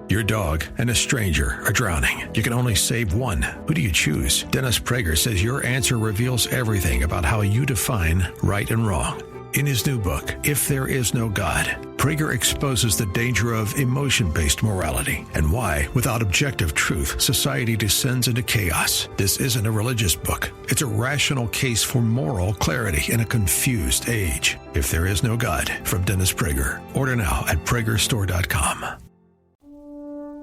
Your dog and a stranger are drowning. You can only save one. Who do you choose? Dennis Prager says your answer reveals everything about how you define right and wrong. In his new book, If There Is No God, Prager exposes the danger of emotion-based morality and why, without objective truth, society descends into chaos. This isn't a religious book. It's a rational case for moral clarity in a confused age. If There Is No God, from Dennis Prager. Order now at pragerstore.com.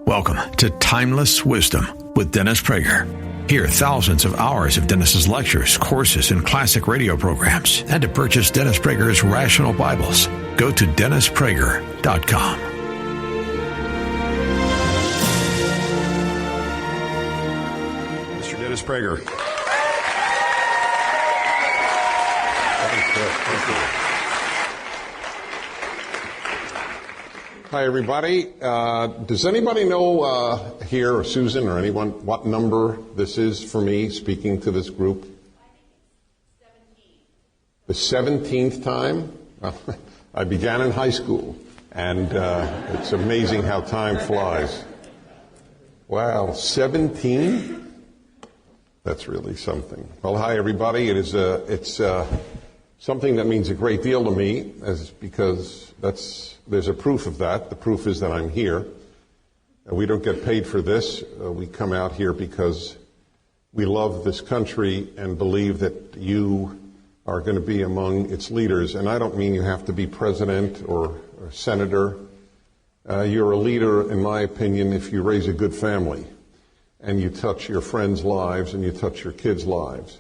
Welcome to Timeless Wisdom with Dennis Prager. Hear thousands of hours of Dennis's lectures, courses, and classic radio programs. And to purchase Dennis Prager's Rational Bibles, go to DennisPrager.com. Mr. Dennis Prager. Thank you. Hi, everybody. Does anybody know here, or Susan or anyone, what number this is for me speaking to this group? The 17th time? I began in high school, and it's amazing how time flies. Wow, 17? That's really something. Well, hi, everybody. It's something that means a great deal to me, because there's a proof of that. The proof is that I'm here. We don't get paid for this. We come out here because we love this country and believe that you are going to be among its leaders. And I don't mean you have to be president or senator. You're a leader, in my opinion, if you raise a good family and you touch your friends' lives and you touch your kids' lives.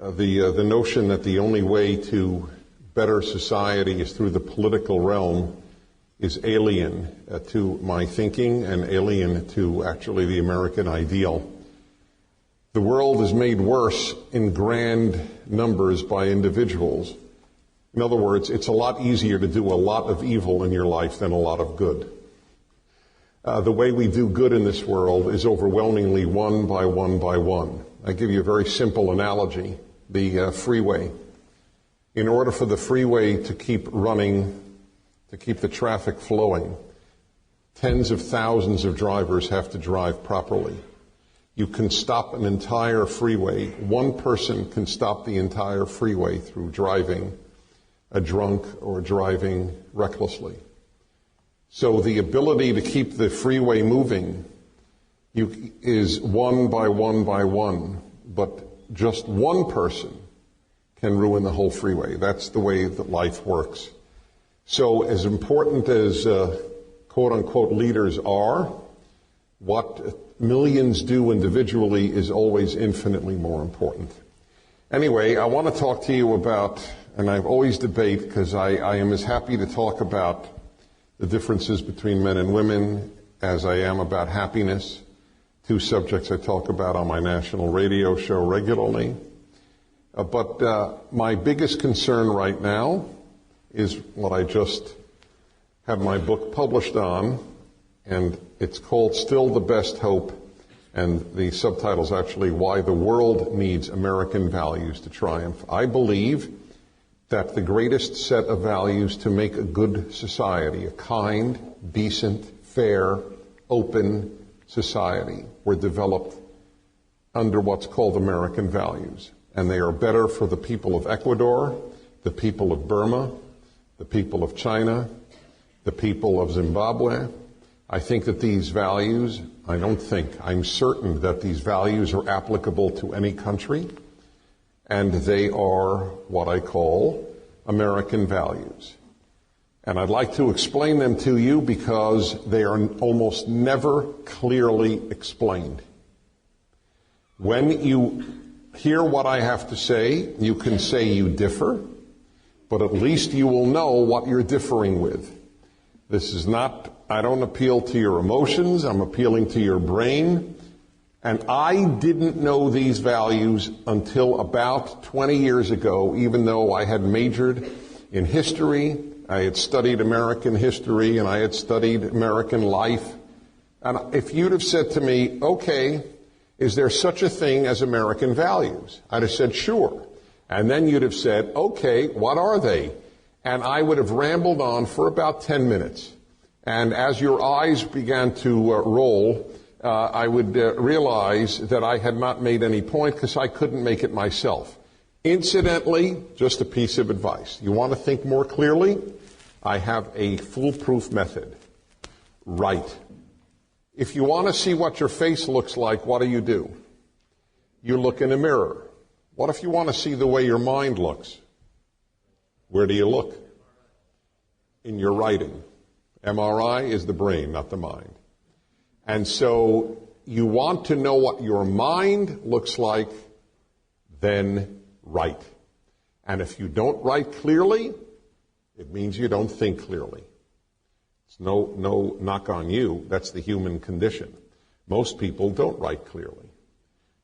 The notion that the only way to better society is through the political realm is alien to my thinking and alien to actually the American ideal. The world is made worse in grand numbers by individuals. In other words, it's a lot easier to do a lot of evil in your life than a lot of good. The way we do good in this world is overwhelmingly one by one by one. I give you a very simple analogy, the freeway. In order for the freeway to keep running, to keep the traffic flowing, tens of thousands of drivers have to drive properly. You can stop an entire freeway. One person can stop the entire freeway through driving drunk or driving recklessly. So the ability to keep the freeway moving is one by one by one, but just one person can ruin the whole freeway. That's the way that life works. So as important as quote-unquote leaders are, what millions do individually is always infinitely more important. Anyway, I want to talk to you about, and I always debate because I am as happy to talk about the differences between men and women as I am about happiness, two subjects I talk about on my national radio show regularly. But my biggest concern right now is what I just have my book published on, and it's called Still the Best Hope, and the subtitle is actually Why the World Needs American Values to Triumph. I believe that the greatest set of values to make a good society, a kind, decent, fair, open society, were developed under what's called American values. And they are better for the people of Ecuador, the people of Burma, the people of China, the people of Zimbabwe. I think that these values, I'm certain that these values are applicable to any country, and they are what I call American values. And I'd like to explain them to you because they are almost never clearly explained. When you hear what I have to say, you can say you differ, but at least you will know what you're differing with. This is not, I don't appeal to your emotions, I'm appealing to your brain. And I didn't know these values until about 20 years ago, even though I had majored in history, I had studied American history, and I had studied American life. And if you'd have said to me, okay, is there such a thing as American values? I'd have said, sure. And then you'd have said, okay, what are they? And I would have rambled on for about 10 minutes. And as your eyes began to roll, I would realize that I had not made any point because I couldn't make it myself. Incidentally, just a piece of advice. You want to think more clearly? I have a foolproof method. Write. If you want to see what your face looks like, what do? You look in a mirror. What if you want to see the way your mind looks? Where do you look? In your writing. MRI is the brain, not the mind. And so you want to know what your mind looks like, then write. And if you don't write clearly, it means you don't think clearly. It's no knock on you. That's the human condition. Most people don't write clearly.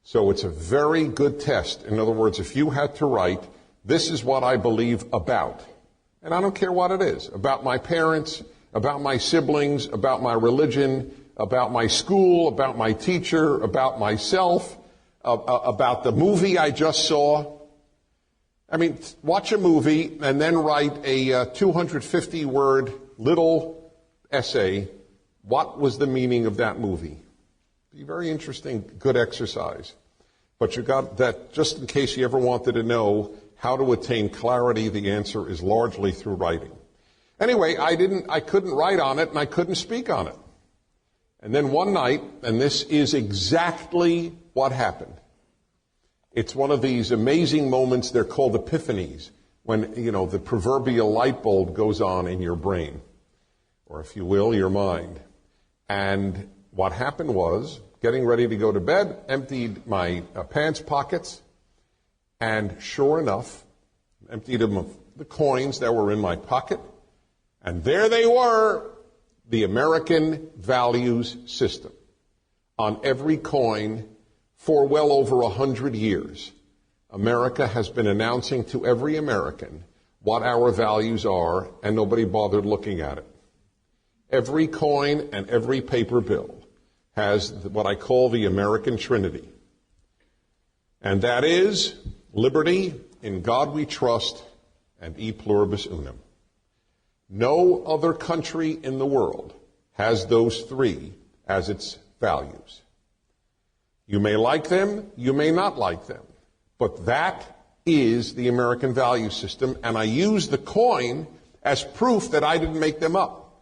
So it's a very good test. In other words, if you had to write, this is what I believe about. And I don't care what it is. About my parents, about my siblings, about my religion, about my school, about my teacher, about myself, about the movie I just saw. I mean, watch a movie and then write a 250-word little essay. What was the meaning of that movie? Be very interesting, good exercise. But you got that, just in case you ever wanted to know how to attain clarity, the answer is largely through writing. Anyway, I couldn't write on it and I couldn't speak on it. And then one night, and this is exactly what happened. It's one of these amazing moments, they're called epiphanies, when, the proverbial light bulb goes on in your brain, or if you will, your mind. And what happened was, getting ready to go to bed, emptied my pants pockets, and sure enough, emptied them of the coins that were in my pocket, and there they were, the American values system. On every coin, for well over 100 years, America has been announcing to every American what our values are, and nobody bothered looking at it. Every coin and every paper bill has what I call the American Trinity. And that is liberty, in God we trust, and e pluribus unum. No other country in the world has those three as its values. You may like them, you may not like them, but that is the American value system, and I use the coin as proof that I didn't make them up.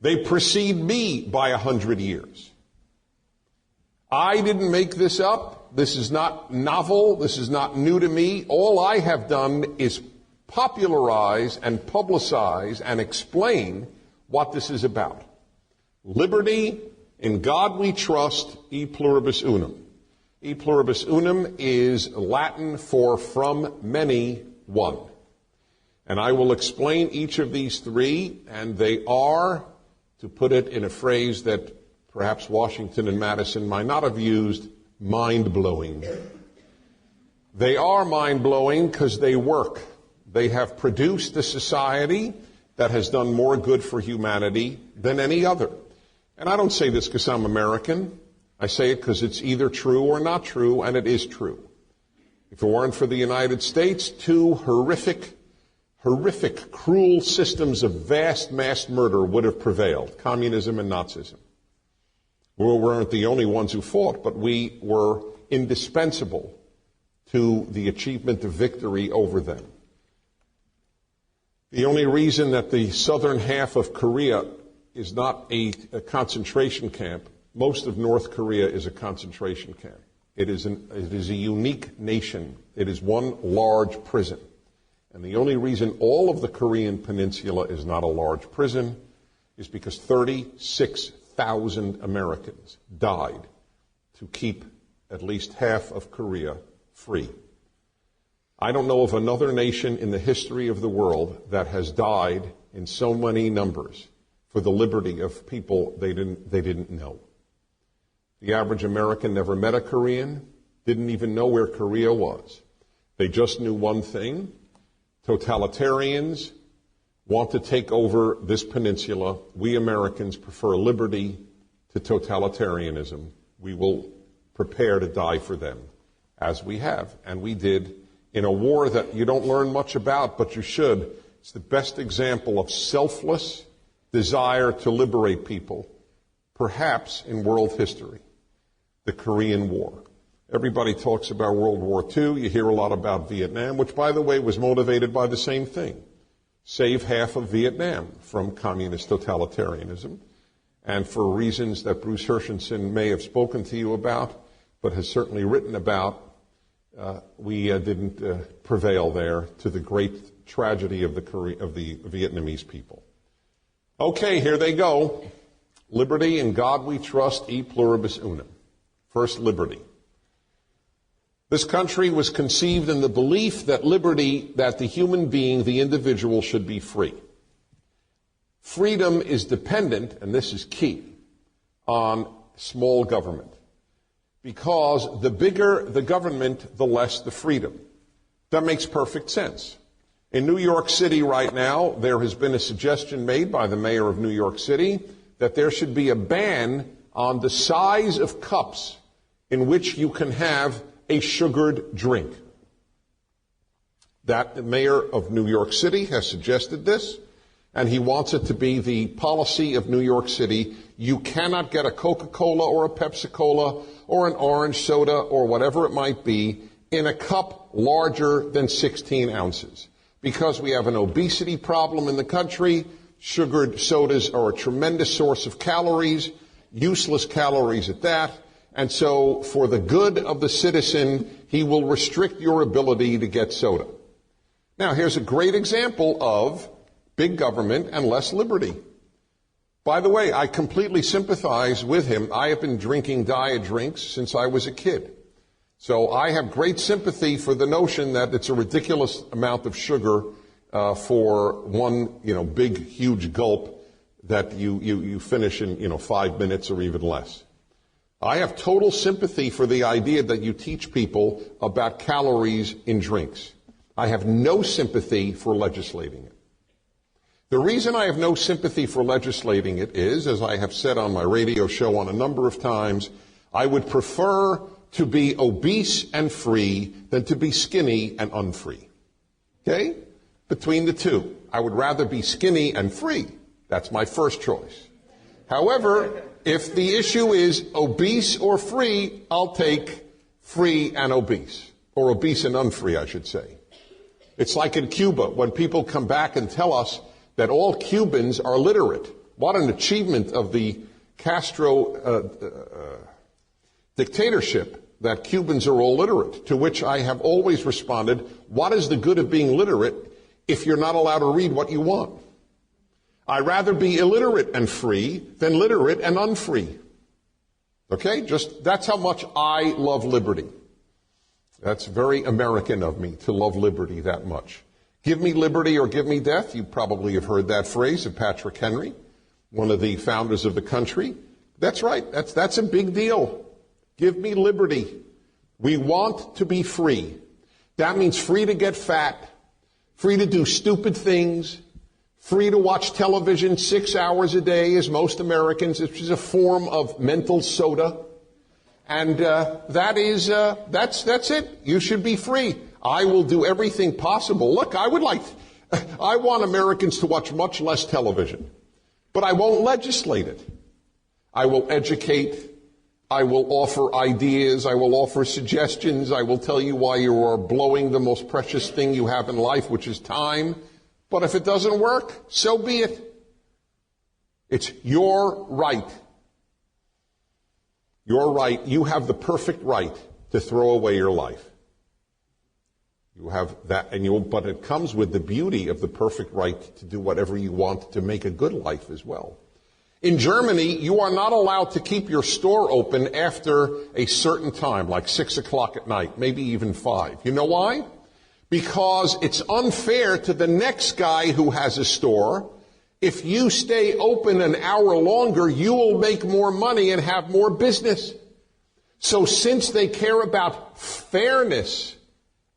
They precede me by 100 years. I didn't make this up. This is not novel. This is not new to me. All I have done is popularize and publicize and explain what this is about. Liberty, in God we trust, e pluribus unum. E pluribus unum is Latin for from many, one. And I will explain each of these three, and they are, to put it in a phrase that perhaps Washington and Madison might not have used, mind-blowing. They are mind-blowing because they work. They have produced a society that has done more good for humanity than any other. And I don't say this because I'm American. I say it because it's either true or not true, and it is true. If it weren't for the United States, two horrific, cruel systems of vast mass murder would have prevailed, communism and Nazism. We weren't the only ones who fought, but we were indispensable to the achievement of victory over them. The only reason that the southern half of Korea is not a concentration camp, most of North Korea is a concentration camp. It is a unique nation. It is one large prison. And the only reason all of the Korean peninsula is not a large prison is because 36,000 Americans died to keep at least half of Korea free. I don't know of another nation in the history of the world that has died in so many numbers for the liberty of people they didn't know. The average American never met a Korean, didn't even know where Korea was. They just knew one thing: totalitarians want to take over this peninsula. We Americans prefer liberty to totalitarianism. We will prepare to die for them, as we have, and we did in a war that you don't learn much about, but you should. It's the best example of selfless desire to liberate people, perhaps in world history, the Korean War. Everybody talks about World War II. You hear a lot about Vietnam, which, by the way, was motivated by the same thing. Save half of Vietnam from communist totalitarianism. And for reasons that Bruce Hershenson may have spoken to you about, but has certainly written about, we didn't prevail there, to the great tragedy of the Vietnamese people. Okay, here they go. Liberty, in God we trust, e pluribus unum. First, liberty. This country was conceived in the belief that liberty, that the human being, the individual, should be free. Freedom is dependent, and this is key, on small government. Because the bigger the government, the less the freedom. That makes perfect sense. In New York City right now, there has been a suggestion made by the mayor of New York City that there should be a ban on the size of cups in which you can have a sugared drink. That mayor of New York City has suggested this, and he wants it to be the policy of New York City. You cannot get a Coca-Cola or a Pepsi-Cola or an orange soda or whatever it might be in a cup larger than 16 ounces. Because we have an obesity problem in the country, sugared sodas are a tremendous source of calories, useless calories at that. And so, for the good of the citizen, he will restrict your ability to get soda. Now, here's a great example of big government and less liberty. By the way, I completely sympathize with him. I have been drinking diet drinks since I was a kid. So I have great sympathy for the notion that it's a ridiculous amount of sugar for one, big, huge gulp that you finish in, 5 minutes or even less. I have total sympathy for the idea that you teach people about calories in drinks. I have no sympathy for legislating it. The reason I have no sympathy for legislating it is, as I have said on my radio show on a number of times, I would prefer to be obese and free than to be skinny and unfree. Okay? Between the two. I would rather be skinny and free. That's my first choice. However, if the issue is obese or free, I'll take free and obese. Or obese and unfree, I should say. It's like in Cuba, when people come back and tell us that all Cubans are literate. What an achievement of the Castro dictatorship, that Cubans are all literate. To which I have always responded, what is the good of being literate if you're not allowed to read what you want? I'd rather be illiterate and free than literate and unfree. Okay? That's how much I love liberty. That's very American of me to love liberty that much. Give me liberty or give me death. You probably have heard that phrase of Patrick Henry, one of the founders of the country. That's right. That's a big deal. Give me liberty. We want to be free. That means free to get fat, free to do stupid things, free to watch television 6 hours a day, as most Americans, which is a form of mental soda. And that's it. You should be free. I will do everything possible. Look, I want Americans to watch much less television, but I won't legislate it. I will educate. I will offer ideas. I will offer suggestions. I will tell you why you are blowing the most precious thing you have in life, which is time. But if it doesn't work, so be it. It's your right. Your right. You have the perfect right to throw away your life. You have that, but it comes with the beauty of the perfect right to do whatever you want to make a good life as well. In Germany, you are not allowed to keep your store open after a certain time, like 6 o'clock at night, maybe even 5. You know why? Because it's unfair to the next guy who has a store. If you stay open an hour longer, you will make more money and have more business. So since they care about fairness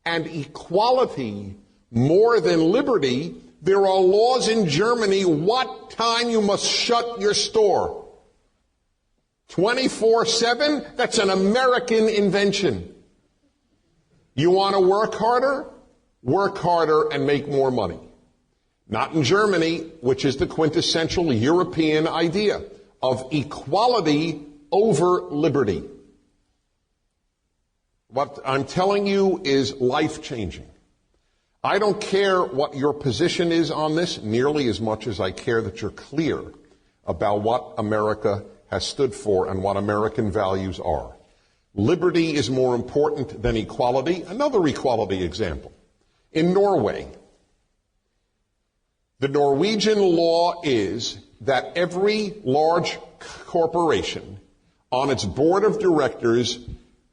and equality more than liberty, there are laws in Germany what time you must shut your store. 24/7? That's an American invention. You want to work harder? Work harder and make more money. not in Germany, which is the quintessential European idea of equality over liberty. What I'm telling you is life-changing. I don't care what your position is on this nearly as much as I care that you're clear about what America has stood for and what American values are. Liberty is more important than equality. Another equality example. In Norway, the Norwegian law is that every large corporation on its board of directors,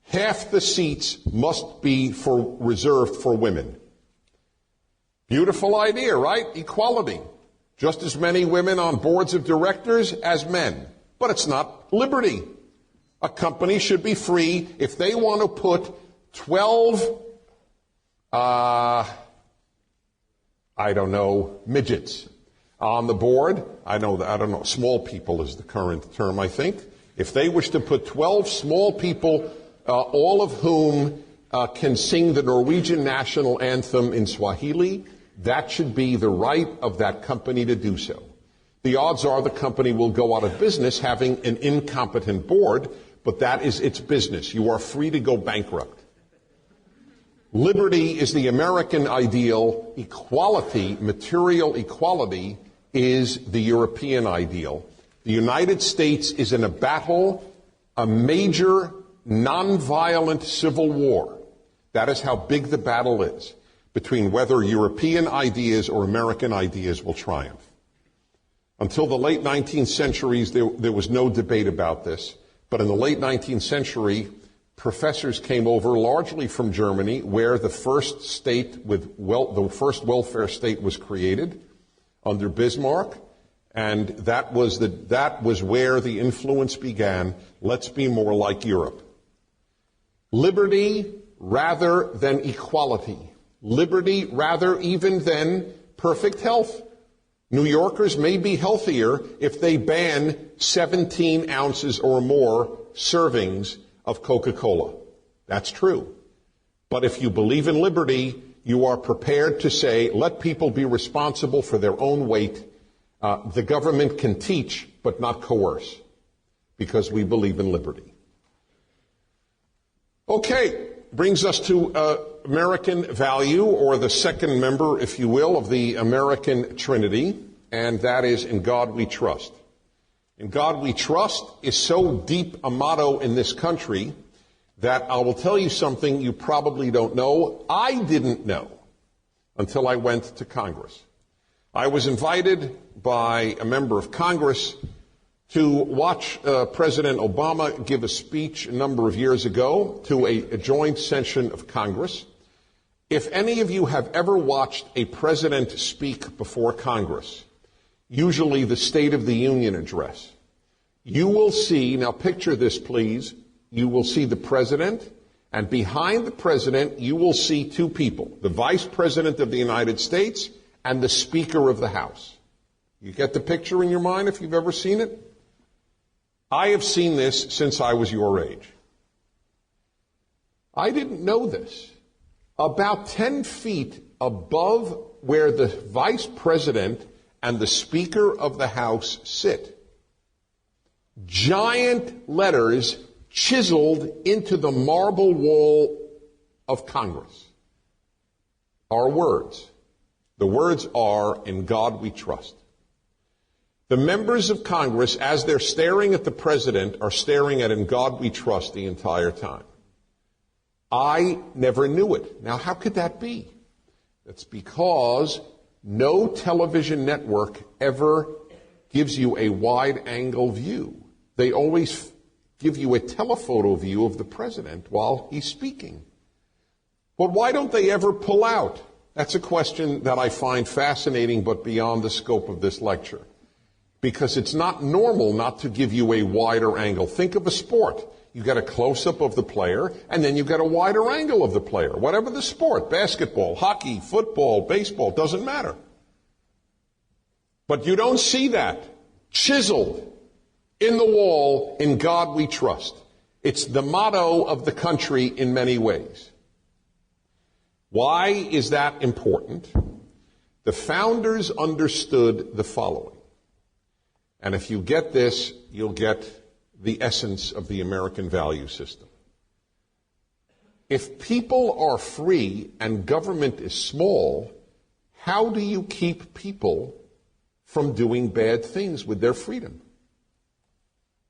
half the seats must be reserved for women. Beautiful idea, right? Equality. Just as many women on boards of directors as men. But it's not liberty. A company should be free if they want to put 12, midgets on the board. I don't know, small people is the current term, I think. If they wish to put 12 small people, all of whom can sing the Norwegian national anthem in Swahili, that should be the right of that company to do so. The odds are the company will go out of business having an incompetent board, but that is its business. You are free to go bankrupt. Liberty is the American ideal. Equality, material equality, is the European ideal. The United States is in a battle, a major nonviolent civil war. That is how big the battle is between whether European ideas or American ideas will triumph. Until the late 19th centuries, there was no debate about this. But in the late 19th century, professors came over largely from Germany, where the first state the first welfare state was created under Bismarck. And that was where the influence began. Let's be more like Europe. Liberty rather than equality. Liberty rather even than perfect health. New Yorkers may be healthier if they ban 17 ounces or more servings of Coca-Cola. That's true. But if you believe in liberty, you are prepared to say, let people be responsible for their own weight. The government can teach, but not coerce, because we believe in liberty. Okay, brings us to American value, or the second member, if you will, of the American Trinity, and that is in God we trust. In God we trust is so deep a motto in this country that I will tell you something you probably don't know. I didn't know until I went to Congress. I was invited by a member of Congress to watch President Obama give a speech a number of years ago to a joint session of Congress. If any of you have ever watched a president speak before Congress, usually the State of the Union address, you will see, now picture this please, you will see the president, and behind the president you will see two people, the Vice President of the United States and the Speaker of the House. You get the picture in your mind if you've ever seen it? I have seen this since I was your age. I didn't know this. About 10 feet above where the Vice President and the Speaker of the House sit, giant letters chiseled into the marble wall of Congress are words. The words are, "In God we trust." The members of Congress, as they're staring at the president, are staring at "In God we trust" the entire time. I never knew it. Now, how could that be? That's because no television network ever gives you a wide-angle view. They always give you a telephoto view of the president while he's speaking. But why don't they ever pull out? That's a question that I find fascinating, but beyond the scope of this lecture. Because it's not normal not to give you a wider angle. Think of a sport. You get a close-up of the player, and then you get a wider angle of the player. Whatever the sport, basketball, hockey, football, baseball, doesn't matter. But you don't see that chiseled in the wall, "In God we trust." It's the motto of the country in many ways. Why is that important? The founders understood the following. And if you get this, you'll get the essence of the American value system. If people are free and government is small, how do you keep people from doing bad things with their freedom?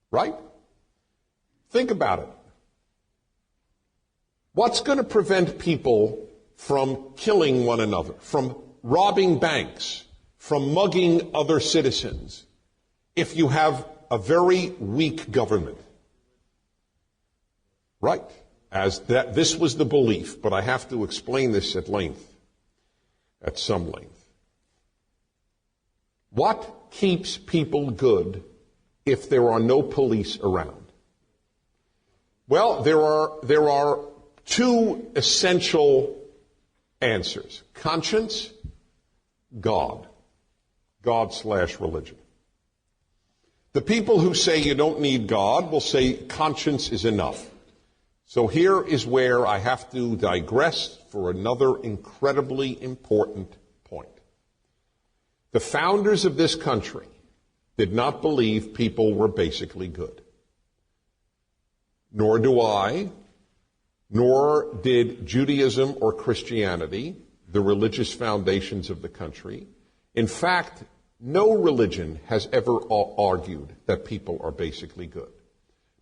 Right? Think about it. What's going to prevent people from killing one another, from robbing banks, from mugging other citizens, if you have a very weak government? Right. This was the belief, but I have to explain this at some length. What keeps people good if there are no police around? Well, there are two essential answers. Conscience, God/religion. The people who say you don't need God will say conscience is enough. So here is where I have to digress for another incredibly important point. The founders of this country did not believe people were basically good. Nor do I, nor did Judaism or Christianity, the religious foundations of the country. In fact, no religion has ever argued that people are basically good.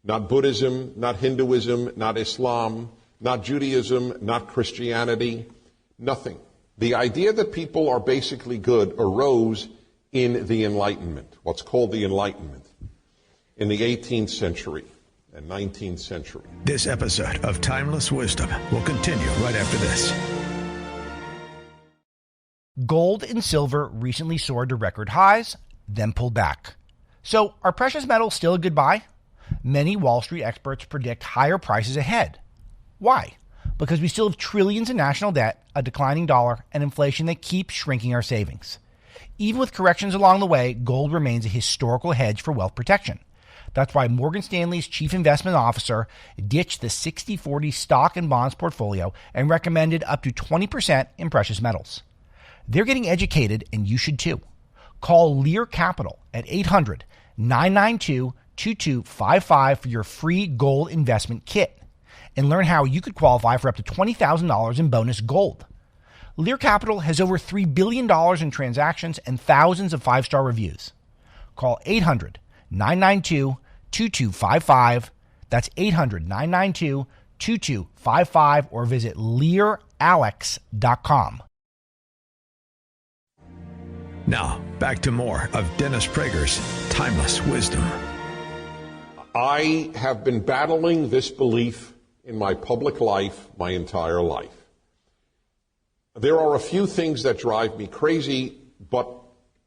Not Buddhism, not Hinduism, not Islam, not Judaism, not Christianity, nothing. The idea that people are basically good arose in the Enlightenment, what's called the Enlightenment, in the 18th century and 19th century. This episode of Timeless Wisdom will continue right after this. Gold and silver recently soared to record highs, then pulled back. So are precious metals still a good buy? Many Wall Street experts predict higher prices ahead. Why? Because we still have trillions in national debt, a declining dollar, and inflation that keeps shrinking our savings. Even with corrections along the way, gold remains a historical hedge for wealth protection. That's why Morgan Stanley's chief investment officer ditched the 60-40 stock and bonds portfolio and recommended up to 20% in precious metals. They're getting educated, and you should too. Call Lear Capital at 800-992-2255 for your free gold investment kit and learn how you could qualify for up to $20,000 in bonus gold. Lear Capital has over $3 billion in transactions and thousands of five-star reviews. Call 800-992-2255. That's 800-992-2255 or visit LearAlex.com. Now, back to more of Dennis Prager's Timeless Wisdom. I have been battling this belief in my public life my entire life. There are a few things that drive me crazy, but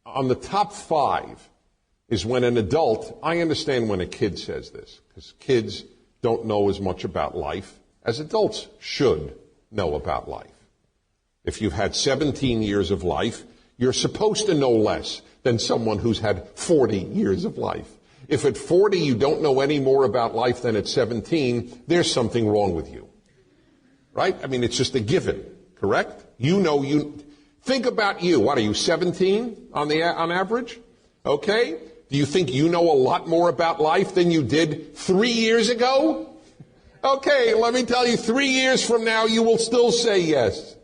on the top 5 is when an adult, I understand when a kid says this, because kids don't know as much about life as adults should know about life. If you've had 17 years of life, you're supposed to know less than someone who's had 40 years of life. If at 40 you don't know any more about life than at 17, there's something wrong with you. Right? I mean, it's just a given, correct? Think about you. What are you, 17 on average? Okay? Do you think you know a lot more about life than you did 3 years ago? Okay, let me tell you, 3 years from now you will still say yes.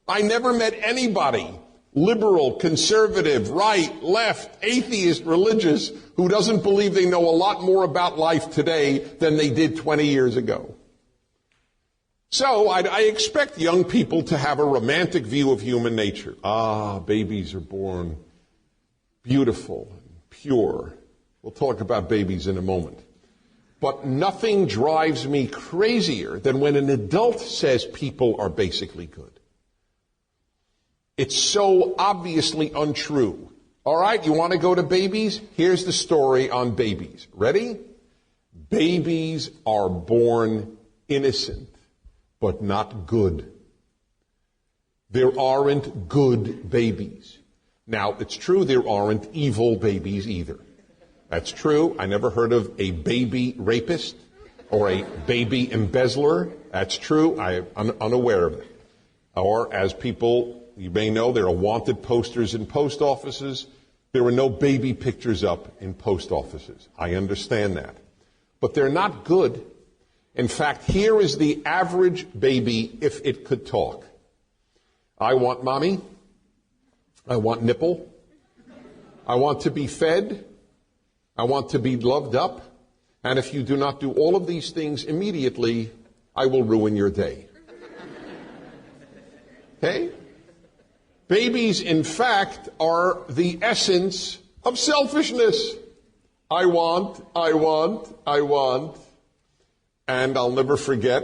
I never met anybody, liberal, conservative, right, left, atheist, religious, who doesn't believe they know a lot more about life today than they did 20 years ago. So I expect young people to have a romantic view of human nature. Babies are born beautiful and pure. We'll talk about babies in a moment. But nothing drives me crazier than when an adult says people are basically good. It's so obviously untrue. All right, you want to go to babies? Here's the story on babies. Ready? Babies are born innocent, but not good. There aren't good babies. Now, it's true there aren't evil babies either. That's true. I never heard of a baby rapist or a baby embezzler. That's true. I am unaware of it. Or, as people you may know there are wanted posters in post offices. There are no baby pictures up in post offices. I understand that. But they're not good. In fact, here is the average baby if it could talk. I want mommy. I want nipple. I want to be fed. I want to be loved up. And if you do not do all of these things immediately, I will ruin your day. Okay? Babies, in fact, are the essence of selfishness. I want. And I'll never forget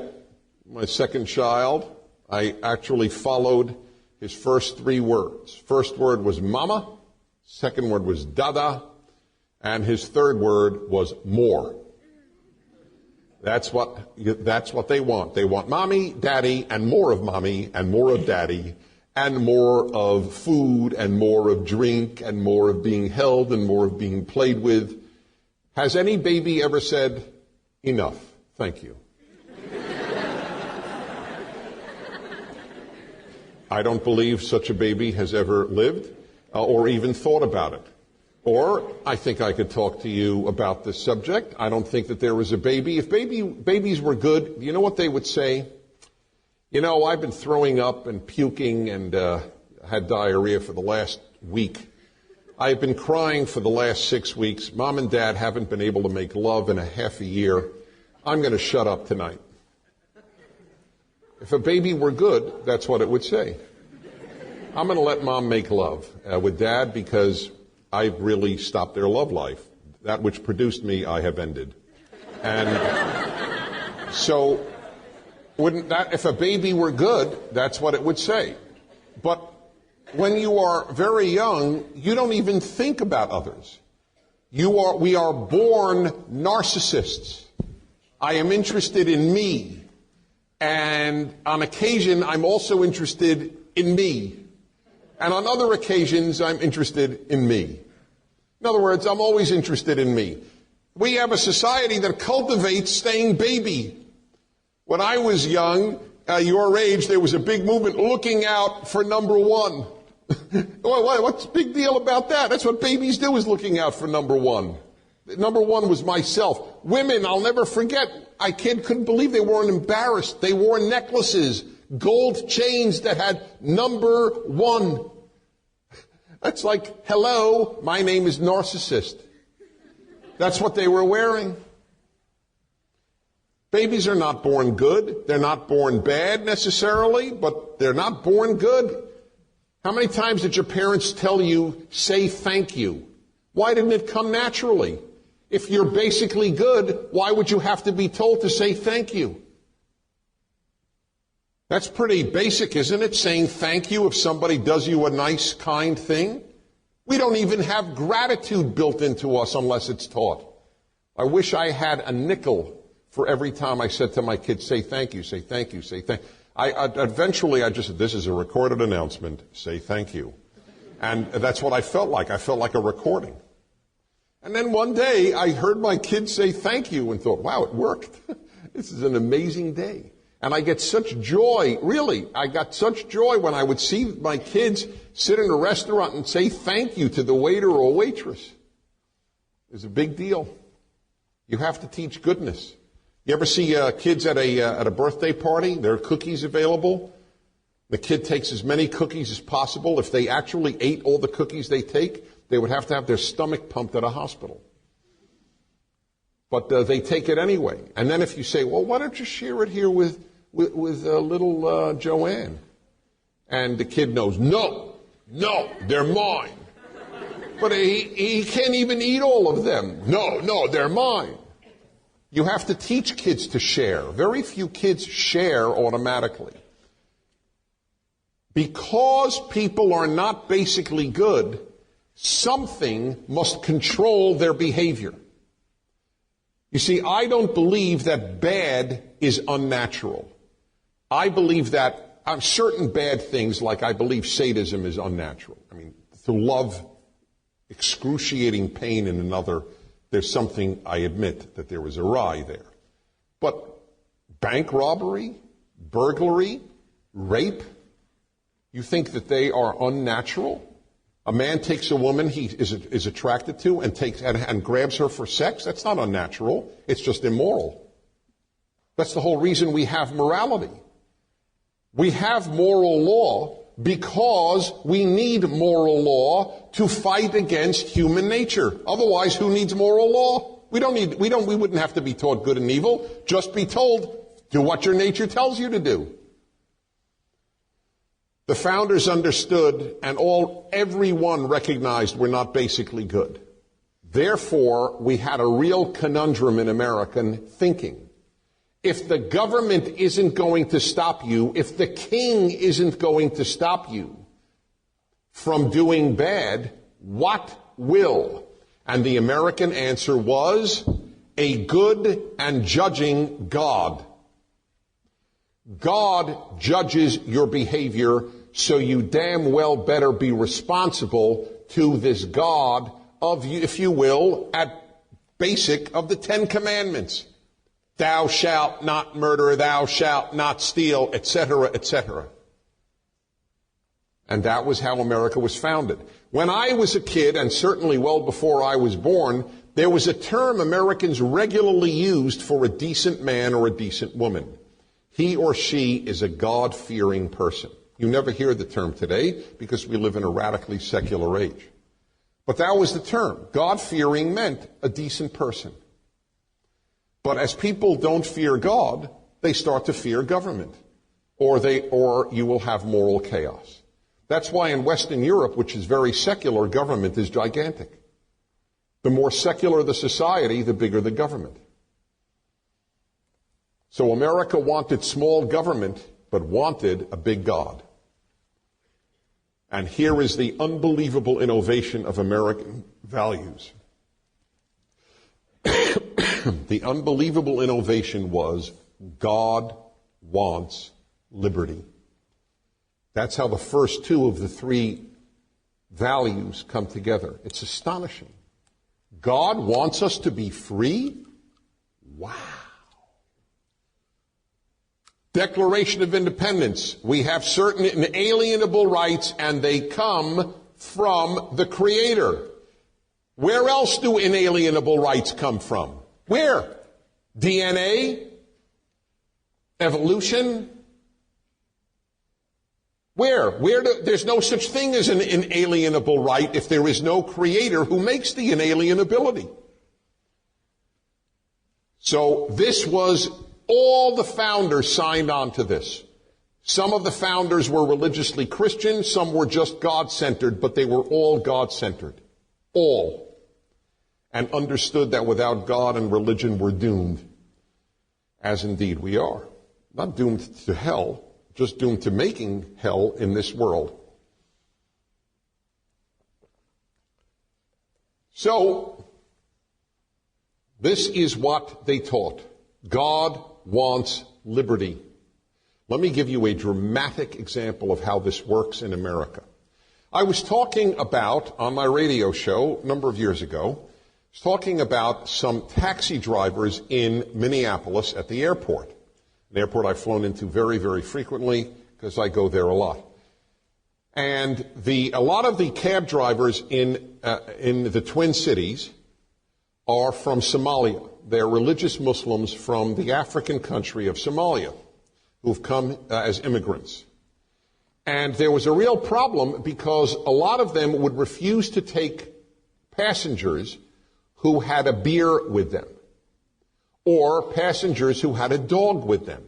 my second child. I actually followed his first 3 words. First word was mama. Second word was dada. And his third word was more. That's what they want. They want mommy, daddy, and more of mommy, and more of daddy, and more of food, and more of drink, and more of being held, and more of being played with. Has any baby ever said, enough, thank you? I don't believe such a baby has ever lived or even thought about it. Or I think I could talk to you about this subject. I don't think that there was a baby. If babies were good, you know what they would say? You know, I've been throwing up and puking and had diarrhea for the last week. I've been crying for the last 6 weeks. Mom and Dad haven't been able to make love in a half a year. I'm going to shut up tonight. If a baby were good, that's what it would say. I'm going to let Mom make love with Dad because I've really stopped their love life. That which produced me, I have ended. And so, wouldn't that, if a baby were good, that's what it would say. But when you are very young, you don't even think about others. We are born narcissists. I am interested in me. And on occasion, I'm also interested in me. And on other occasions, I'm interested in me. In other words, I'm always interested in me. We have a society that cultivates staying baby. When I was young, your age, there was a big movement looking out for number one. What's the big deal about that? That's what babies do, is looking out for number one. Number one was myself. Women, I'll never forget, I couldn't believe they weren't embarrassed. They wore necklaces, gold chains that had number one. That's like, hello, my name is narcissist. That's what they were wearing. Babies are not born good. They're not born bad necessarily, but they're not born good. How many times did your parents tell you, say thank you? Why didn't it come naturally? If you're basically good, why would you have to be told to say thank you? That's pretty basic, isn't it? Saying thank you if somebody does you a nice, kind thing. We don't even have gratitude built into us unless it's taught. I wish I had a nickel for every time I said to my kids, say thank you, say thank you, say thank you. Eventually I just said, this is a recorded announcement, say thank you. And that's what I felt like. I felt like a recording. And then one day I heard my kids say thank you and thought, wow, it worked. This is an amazing day. And I get such joy, really, I got such joy when I would see my kids sit in a restaurant and say thank you to the waiter or waitress. It was a big deal. You have to teach goodness. You ever see kids at a birthday party? There are cookies available. The kid takes as many cookies as possible. If they actually ate all the cookies they take, they would have to have their stomach pumped at a hospital. But they take it anyway. And then if you say, well, why don't you share it here with little Joanne? And the kid knows, no, they're mine. But he can't even eat all of them. No, they're mine. You have to teach kids to share. Very few kids share automatically. Because people are not basically good, something must control their behavior. You see, I don't believe that bad is unnatural. I believe that certain bad things, like I believe sadism is unnatural. I mean, to love excruciating pain in another, there's something, I admit, that there was awry there. But bank robbery, burglary, rape, You think that they are unnatural? A man takes a woman he is attracted to and grabs her for sex? That's not unnatural. It's just immoral. That's the whole reason we have morality. We have moral law because we need moral law to fight against human nature. Otherwise, who needs moral law? We wouldn't have to be taught good and evil. Just be told, do what your nature tells you to do. The founders understood, and everyone recognized we're not basically good. Therefore, we had a real conundrum in American thinking. If the government isn't going to stop you, if the king isn't going to stop you from doing bad, what will? And the American answer was a good and judging God. God judges your behavior, so you damn well better be responsible to this God of, if you will, at basic of the Ten Commandments. Thou shalt not murder, thou shalt not steal, etc., etc. And that was how America was founded. When I was a kid, and certainly well before I was born, there was a term Americans regularly used for a decent man or a decent woman. He or she is a God-fearing person. You never hear the term today because we live in a radically secular age. But that was the term. God-fearing meant a decent person. But as people don't fear God, they start to fear government, or you will have moral chaos. That's why in Western Europe, which is very secular, government is gigantic. The more secular the society, the bigger the government. So America wanted small government, but wanted a big God. And here is the unbelievable innovation of American values. The unbelievable innovation was God wants liberty. That's how the first two of the three values come together. It's astonishing. God wants us to be free? Wow. Declaration of Independence. We have certain inalienable rights, and they come from the Creator. Where else do inalienable rights come from? Where? DNA? Evolution? Where? There's no such thing as an inalienable right if there is no Creator who makes the inalienability. So this was, all the founders signed on to this. Some of the founders were religiously Christian, some were just God-centered, but they were all God-centered. All. And understood that without God and religion we're doomed, as indeed we are. Not doomed to hell, just doomed to making hell in this world. So, this is what they taught. God wants liberty. Let me give you a dramatic example of how this works in America. I was talking about, on my radio show a number of years ago, talking about some taxi drivers in Minneapolis at the airport. An airport I've flown into very, very frequently because I go there a lot. And a lot of the cab drivers in the Twin Cities are from Somalia. They're religious Muslims from the African country of Somalia who've come as immigrants. And there was a real problem because a lot of them would refuse to take passengers who had a beer with them, or passengers who had a dog with them.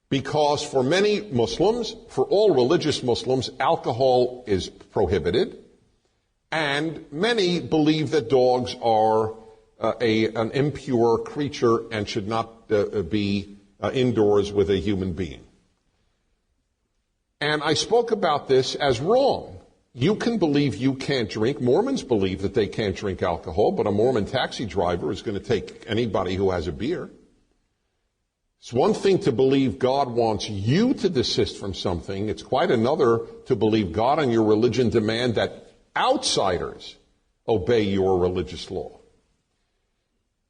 Because for many Muslims, for all religious Muslims, alcohol is prohibited, and many believe that dogs are an impure creature and should not be indoors with a human being. And I spoke about this as wrong. You can believe you can't drink. Mormons believe that they can't drink alcohol, but a Mormon taxi driver is going to take anybody who has a beer. It's one thing to believe God wants you to desist from something. It's quite another to believe God and your religion demand that outsiders obey your religious law.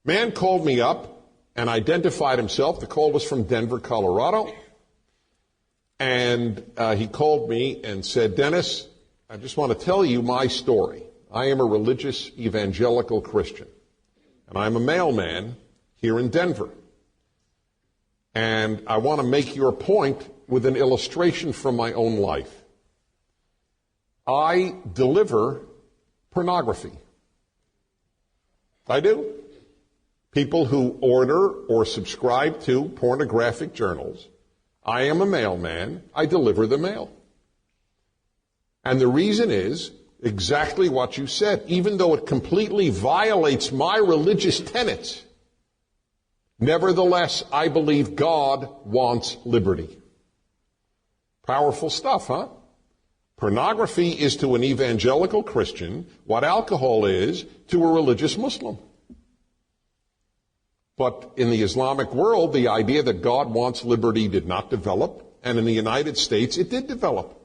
Man called me up and identified himself. The call was from Denver, Colorado. And he called me and said, Dennis, I just want to tell you my story. I am a religious evangelical Christian, and I'm a mailman here in Denver. And I want to make your point with an illustration from my own life. I deliver pornography. I do. People who order or subscribe to pornographic journals. I am a mailman. I deliver the mail. And the reason is exactly what you said. Even though it completely violates my religious tenets, nevertheless, I believe God wants liberty. Powerful stuff, huh? Pornography is to an evangelical Christian what alcohol is to a religious Muslim. But in the Islamic world, the idea that God wants liberty did not develop, and in the United States, it did develop.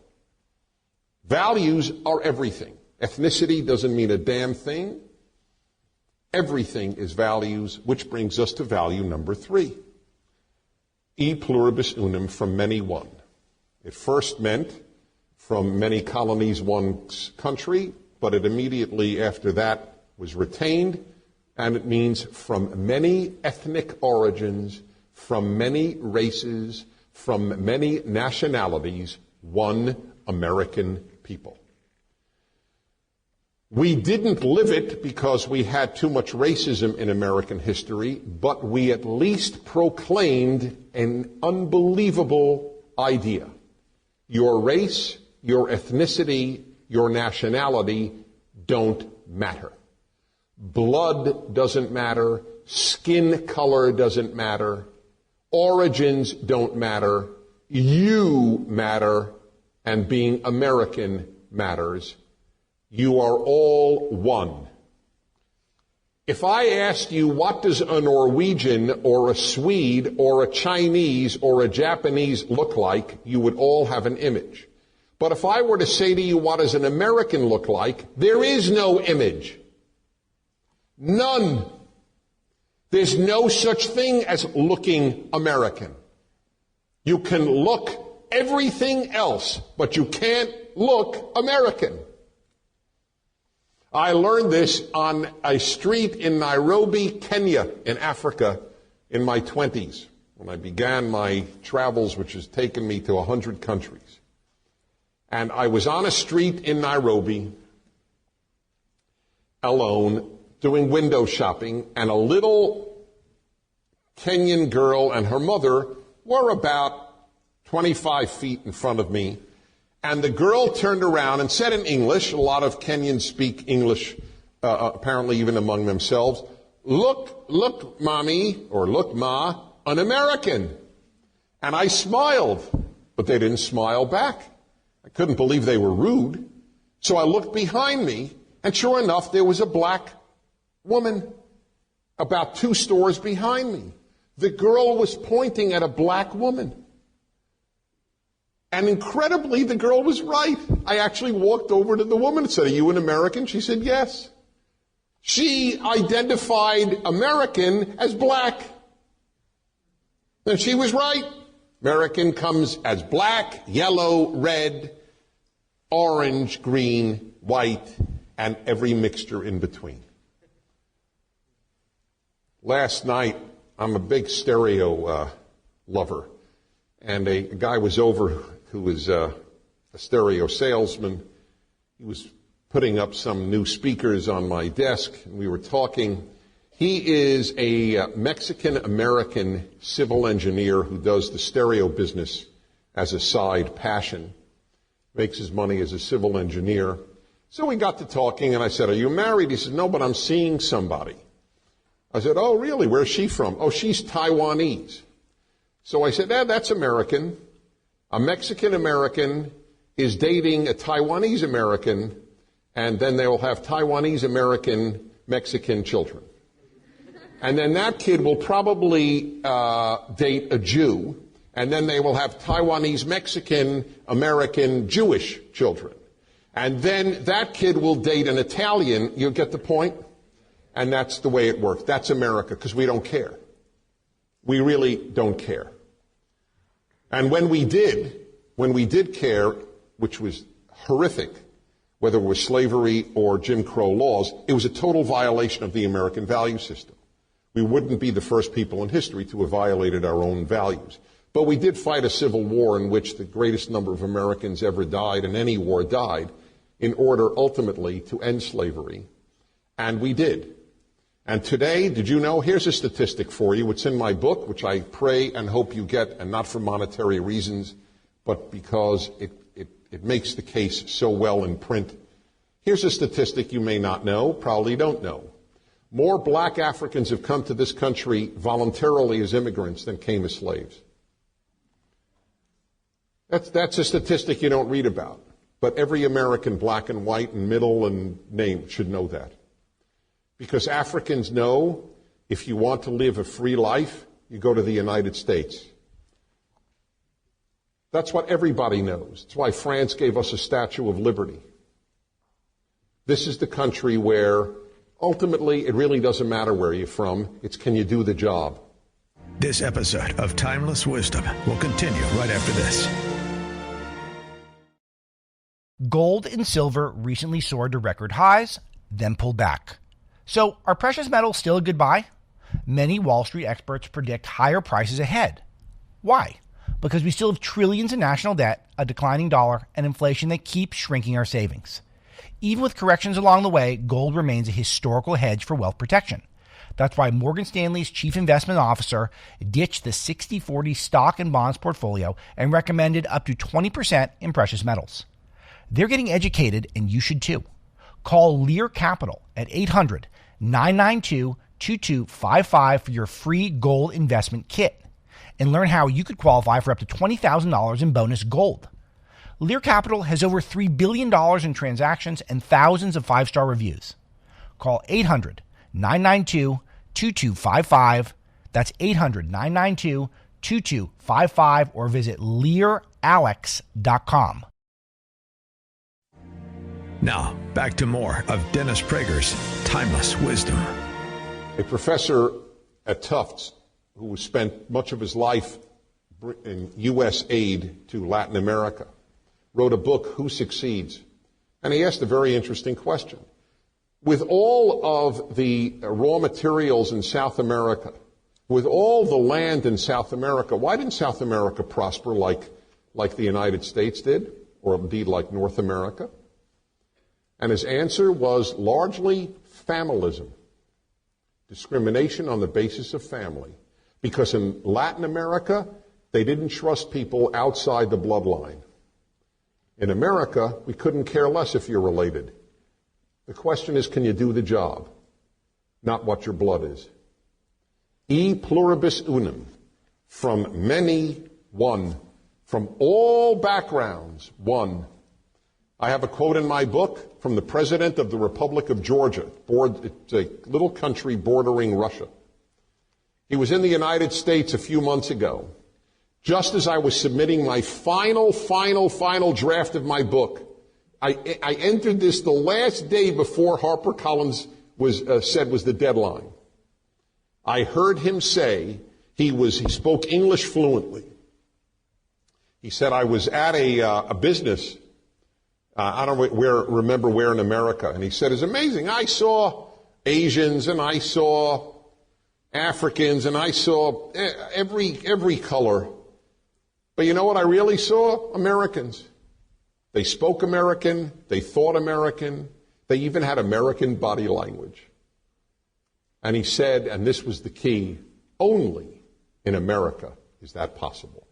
Values are everything. Ethnicity doesn't mean a damn thing. Everything is values, which brings us to value number 3. E pluribus unum, from many one. It first meant from many colonies one country, but it immediately after that was retained, and it means from many ethnic origins, from many races, from many nationalities, one American people. We didn't live it because we had too much racism in American history, but we at least proclaimed an unbelievable idea. Your race, your ethnicity, your nationality don't matter. Blood doesn't matter. Skin color doesn't matter. Origins don't matter. You matter. And being American matters. You are all one. If I asked you, what does a Norwegian or a Swede or a Chinese or a Japanese look like, you would all have an image. But if I were to say to you, what does an American look like, there is no image. None. There's no such thing as looking American. You can look everything else, but you can't look American. I learned this on a street in Nairobi, Kenya, in Africa, in my 20s, when I began my travels, which has taken me to 100 countries. And I was on a street in Nairobi, alone, doing window shopping, and a little Kenyan girl and her mother were about 25 feet in front of me. And the girl turned around and said in English, a lot of Kenyans speak English, apparently even among themselves, look, mommy, or look, ma, an American. And I smiled, but they didn't smile back. I couldn't believe they were rude. So I looked behind me, and sure enough, there was a black woman about 2 stores behind me. The girl was pointing at a black woman. And incredibly, the girl was right. I actually walked over to the woman and said, "Are you an American?" She said, "Yes." She identified American as black. And she was right. American comes as black, yellow, red, orange, green, white, and every mixture in between. Last night, I'm a big stereo lover, and a guy was over who was a stereo salesman. He was putting up some new speakers on my desk, and we were talking. He is a Mexican-American civil engineer who does the stereo business as a side passion, makes his money as a civil engineer. So we got to talking, and I said, "Are you married?" He said, "No, but I'm seeing somebody." I said, "Oh, really? Where's she from?" "Oh, she's Taiwanese." So I said, "That's American. A Mexican-American is dating a Taiwanese-American, and then they will have Taiwanese-American Mexican children. And then that kid will probably date a Jew, and then they will have Taiwanese-Mexican-American Jewish children. And then that kid will date an Italian." You get the point? And that's the way it works. That's America, because we don't care. We really don't care. And when we did, When we did care, which was horrific, whether it was slavery or Jim Crow laws, it was a total violation of the American value system. We wouldn't be the first people in history to have violated our own values. But we did fight a civil war in which the greatest number of Americans ever died, in any war died, in order ultimately to end slavery. And we did. And today, did you know, here's a statistic for you. It's in my book, which I pray and hope you get, and not for monetary reasons, but because it makes the case so well in print. Here's a statistic you may not know, probably don't know. More black Africans have come to this country voluntarily as immigrants than came as slaves. That's a statistic you don't read about. But every American, black and white and middle and name, should know that. Because Africans know if you want to live a free life, you go to the United States. That's what everybody knows. That's why France gave us a Statue of Liberty. This is the country where ultimately it really doesn't matter where you're from. It's can you do the job. This episode of Timeless Wisdom will continue right after this. Gold and silver recently soared to record highs, then pulled back. So are precious metals still a good buy? Many Wall Street experts predict higher prices ahead. Why? Because we still have trillions in national debt, a declining dollar, and inflation that keeps shrinking our savings. Even with corrections along the way, gold remains a historical hedge for wealth protection. That's why Morgan Stanley's chief investment officer ditched the 60-40 stock and bonds portfolio and recommended up to 20% in precious metals. They're getting educated, and you should too. Call Lear Capital at 800-992-2255 for your free gold investment kit and learn how you could qualify for up to $20,000 in bonus gold. Lear Capital has over $3 billion in transactions and thousands of five-star reviews. Call 800-992-2255. That's 800-992-2255 or visit LearAlex.com. Now, back to more of Dennis Prager's Timeless Wisdom. A professor at Tufts who spent much of his life in U.S. aid to Latin America wrote a book, Who Succeeds? And he asked a very interesting question. With all of the raw materials in South America, with all the land in South America, why didn't South America prosper like the United States did, or indeed like North America? And his answer was largely familism, discrimination on the basis of family. Because in Latin America, they didn't trust people outside the bloodline. In America, we couldn't care less if you're related. The question is, can you do the job? Not what your blood is. E pluribus unum. From many, one. From all backgrounds, one. I have a quote in my book from the President of the Republic of Georgia. It's a little country bordering Russia. He was in the United States a few months ago. Just as I was submitting my final draft of my book, I entered this the last day before HarperCollins said was the deadline. I heard him say he spoke English fluently. He said, I was at a business, I don't remember where in America, and he said, it's amazing. I saw Asians and I saw Africans and I saw every color. But you know what I really saw? Americans. They spoke American, they thought American, they even had American body language. And he said, and this was the key, only in America is that possible.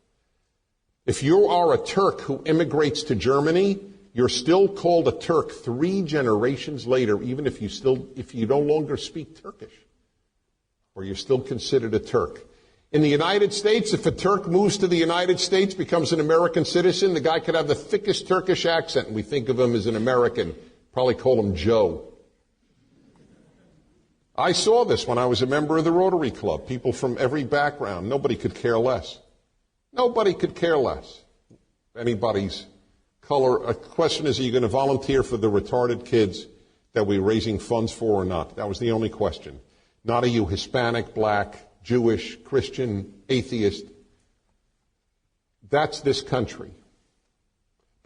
If you are a Turk who immigrates to Germany, you're still called a Turk 3 generations later, even if you no longer speak Turkish, or you're still considered a Turk. In the United States, if a Turk moves to the United States, becomes an American citizen, the guy could have the thickest Turkish accent, and we think of him as an American. Probably call him Joe. I saw this when I was a member of the Rotary Club. People from every background. Nobody could care less. Nobody could care less. Anybody's color. A question is, are you going to volunteer for the retarded kids that we're raising funds for or not? That was the only question. Not are you Hispanic, black, Jewish, Christian, atheist. That's this country.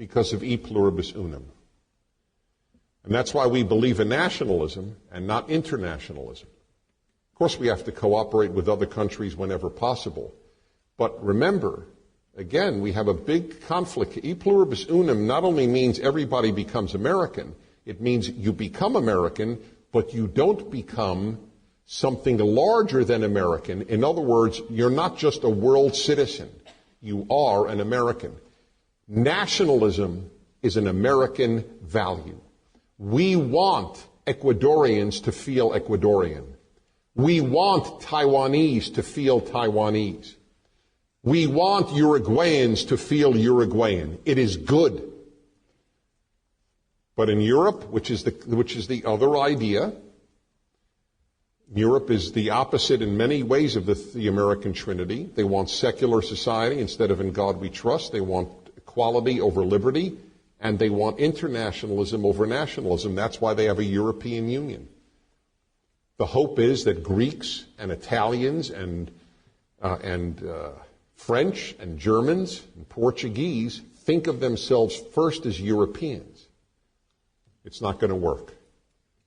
because of e pluribus unum. And that's why we believe in nationalism and not internationalism. Of course, we have to cooperate with other countries whenever possible. But remember, again, we have a big conflict. E pluribus unum not only means everybody becomes American, it means you become American, but you don't become something larger than American. In other words, you're not just a world citizen. You are an American. Nationalism is an American value. We want Ecuadorians to feel Ecuadorian. We want Taiwanese to feel Taiwanese. We want Uruguayans to feel Uruguayan. It is good. But in Europe, which is the other idea, Europe is the opposite in many ways of the American Trinity. They want secular society instead of in God we trust. They want equality over liberty, and they want internationalism over nationalism. That's why they have a European Union. The hope is that Greeks and Italians and French and Germans and Portuguese think of themselves first as Europeans. It's not going to work.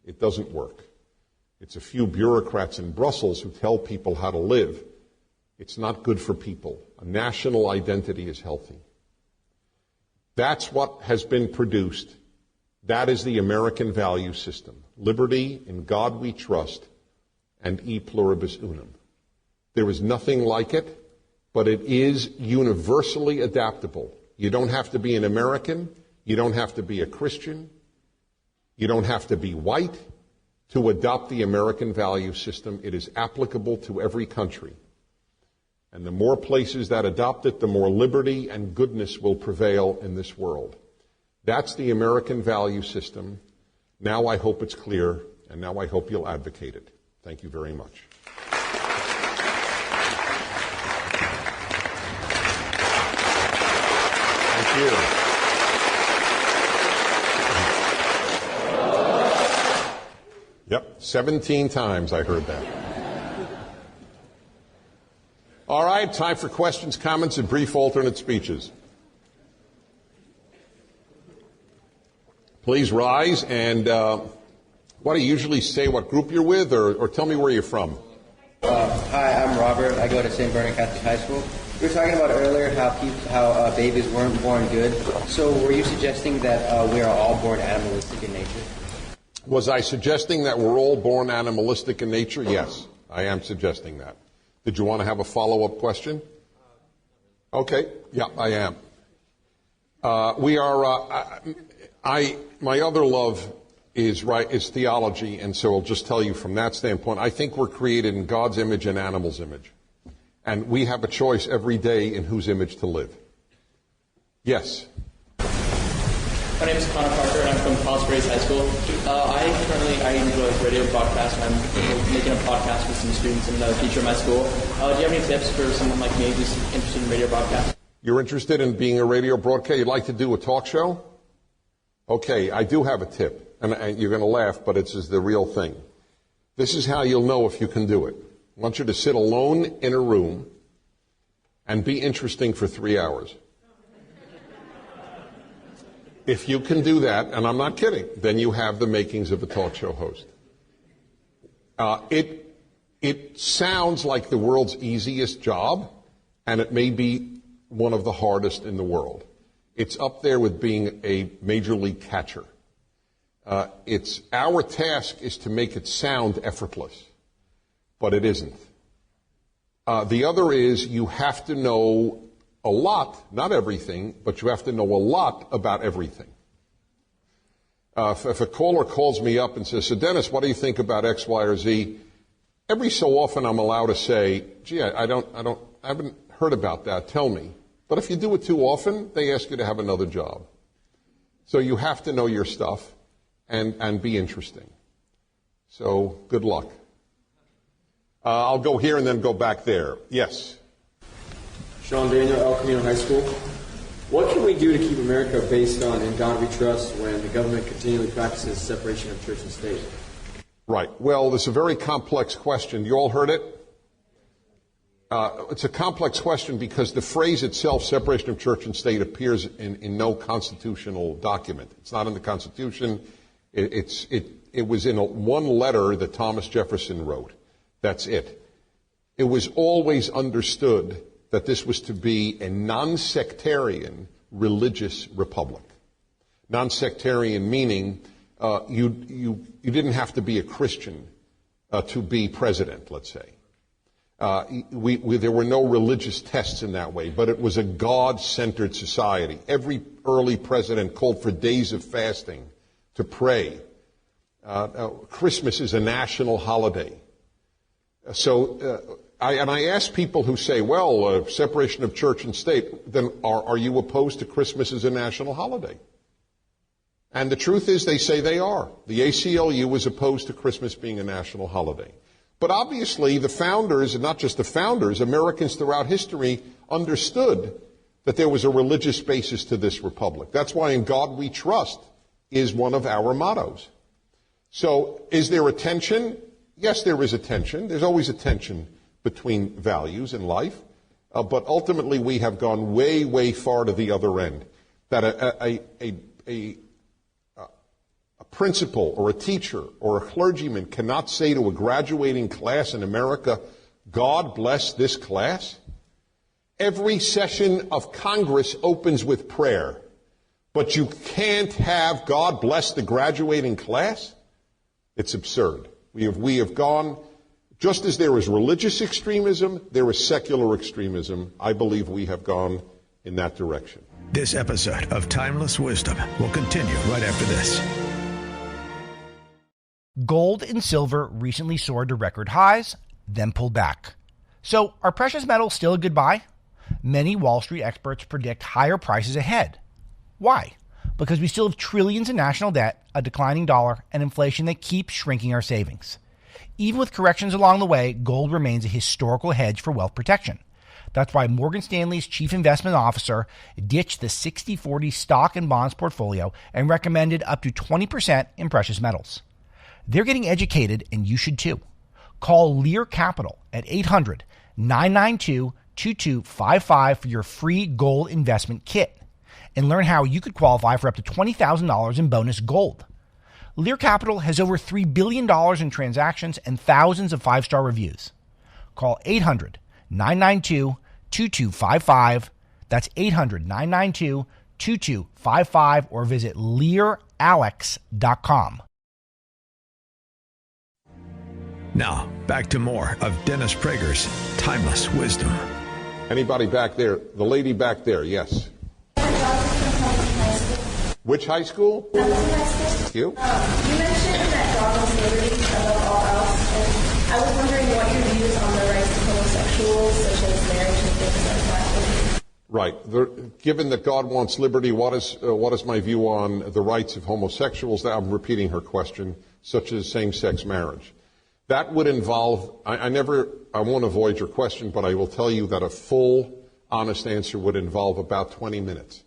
It doesn't work. It's a few bureaucrats in Brussels who tell people how to live. It's not good for people. A national identity is healthy. That's what has been produced. That is the American value system. Liberty, in God we trust, and e pluribus unum. There is nothing like it, but it is universally adaptable. You don't have to be an American. You don't have to be a Christian. You don't have to be white to adopt the American value system. It is applicable to every country. And the more places that adopt it, the more liberty and goodness will prevail in this world. That's the American value system. Now I hope it's clear, and now I hope you'll advocate it. Thank you very much. Thank you. Yep, 17 times I heard that. All right, time for questions, comments, and brief alternate speeches. Please rise, and what do you usually say, what group you're with, or tell me where you're from? Hi, I'm Robert. I go to St. Bernard Catholic High School. We were talking about earlier how babies weren't born good. So were you suggesting that we are all born animalistic in nature? Was I suggesting that we're all born animalistic in nature? Yes, I am suggesting that. Did you want to have a follow-up question? Okay, yeah, I am. My other love is theology, and so I'll just tell you from that standpoint, I think we're created in God's image and animal's image. And we have a choice every day in whose image to live. Yes? My name is Connor Parker, and I'm from Palos Verdes High School. I enjoy radio broadcasts, and I'm making a podcast with some students and a teacher at my school. Do you have any tips for someone like me who's interested in radio broadcasts? You're interested in being a radio broadcaster? You'd like to do a talk show? Okay, I do have a tip, and you're going to laugh, but it's the real thing. This is how you'll know if you can do it. I want you to sit alone in a room and be interesting for 3 hours. If you can do that, and I'm not kidding, then you have the makings of a talk show host. It sounds like the world's easiest job, and it may be one of the hardest in the world. It's up there with being a major league catcher. Our task is to make it sound effortless, but it isn't. The other is you have to know a lot, not everything, but you have to know a lot about everything. If a caller calls me up and says, "So Dennis, what do you think about X, Y, or Z?" Every so often I'm allowed to say, "Gee, I haven't heard about that. Tell me." But if you do it too often, they ask you to have another job. So you have to know your stuff and be interesting. So good luck. I'll go here and then go back there. Yes. Sean Daniel, El Camino High School. What can we do to keep America based on "in God we trust" when the government continually practices separation of church and state? Right. Well, this is a very complex question. You all heard it? It's a complex question because the phrase itself, separation of church and state, appears in no constitutional document. It's not in the Constitution. It was in one letter that Thomas Jefferson wrote. That's it. It was always understood that this was to be a non-sectarian religious republic. Non-sectarian meaning you didn't have to be a Christian to be president, let's say. There were no religious tests in that way, but it was a God-centered society. Every early president called for days of fasting to pray. Christmas is a national holiday. So I ask people who say, well, separation of church and state, then are you opposed to Christmas as a national holiday? And the truth is they say they are. The ACLU is opposed to Christmas being a national holiday. But obviously the founders, and not just the founders, Americans throughout history understood that there was a religious basis to this republic. That's why In God We Trust is one of our mottos. So is there a tension? Yes, there is a tension. There's always a tension between values in life. But ultimately we have gone way, way far to the other end. That a principal or a teacher or a clergyman cannot say to a graduating class in America, God bless this class. Every session of Congress opens with prayer, but you can't have God bless the graduating class? It's absurd. We have gone, just as there is religious extremism, there is secular extremism. I believe we have gone in that direction. This episode of Timeless Wisdom will continue right after this. Gold and silver recently soared to record highs, then pulled back. So are precious metals still a good buy? Many Wall Street experts predict higher prices ahead. Why? Because we still have trillions in national debt, a declining dollar, and inflation that keeps shrinking our savings. Even with corrections along the way, gold remains a historical hedge for wealth protection. That's why Morgan Stanley's chief investment officer ditched the 60-40 stock and bonds portfolio and recommended up to 20% in precious metals. They're getting educated, and you should too. Call Lear Capital at 800-992-2255 for your free gold investment kit and learn how you could qualify for up to $20,000 in bonus gold. Lear Capital has over $3 billion in transactions and thousands of five-star reviews. Call 800-992-2255. That's 800-992-2255 or visit LearAlex.com. Now, back to more of Dennis Prager's Timeless Wisdom. Anybody back there? The lady back there, yes. Which high school? Thank you. You mentioned that God wants liberty above all else, and I was wondering what your views on the rights of homosexuals, such as marriage and things like that. Right. Given that God wants liberty, what is my view on the rights of homosexuals? I'm repeating her question, such as same-sex marriage. That would involve, I won't avoid your question, but I will tell you that a full, honest answer would involve about 20 minutes.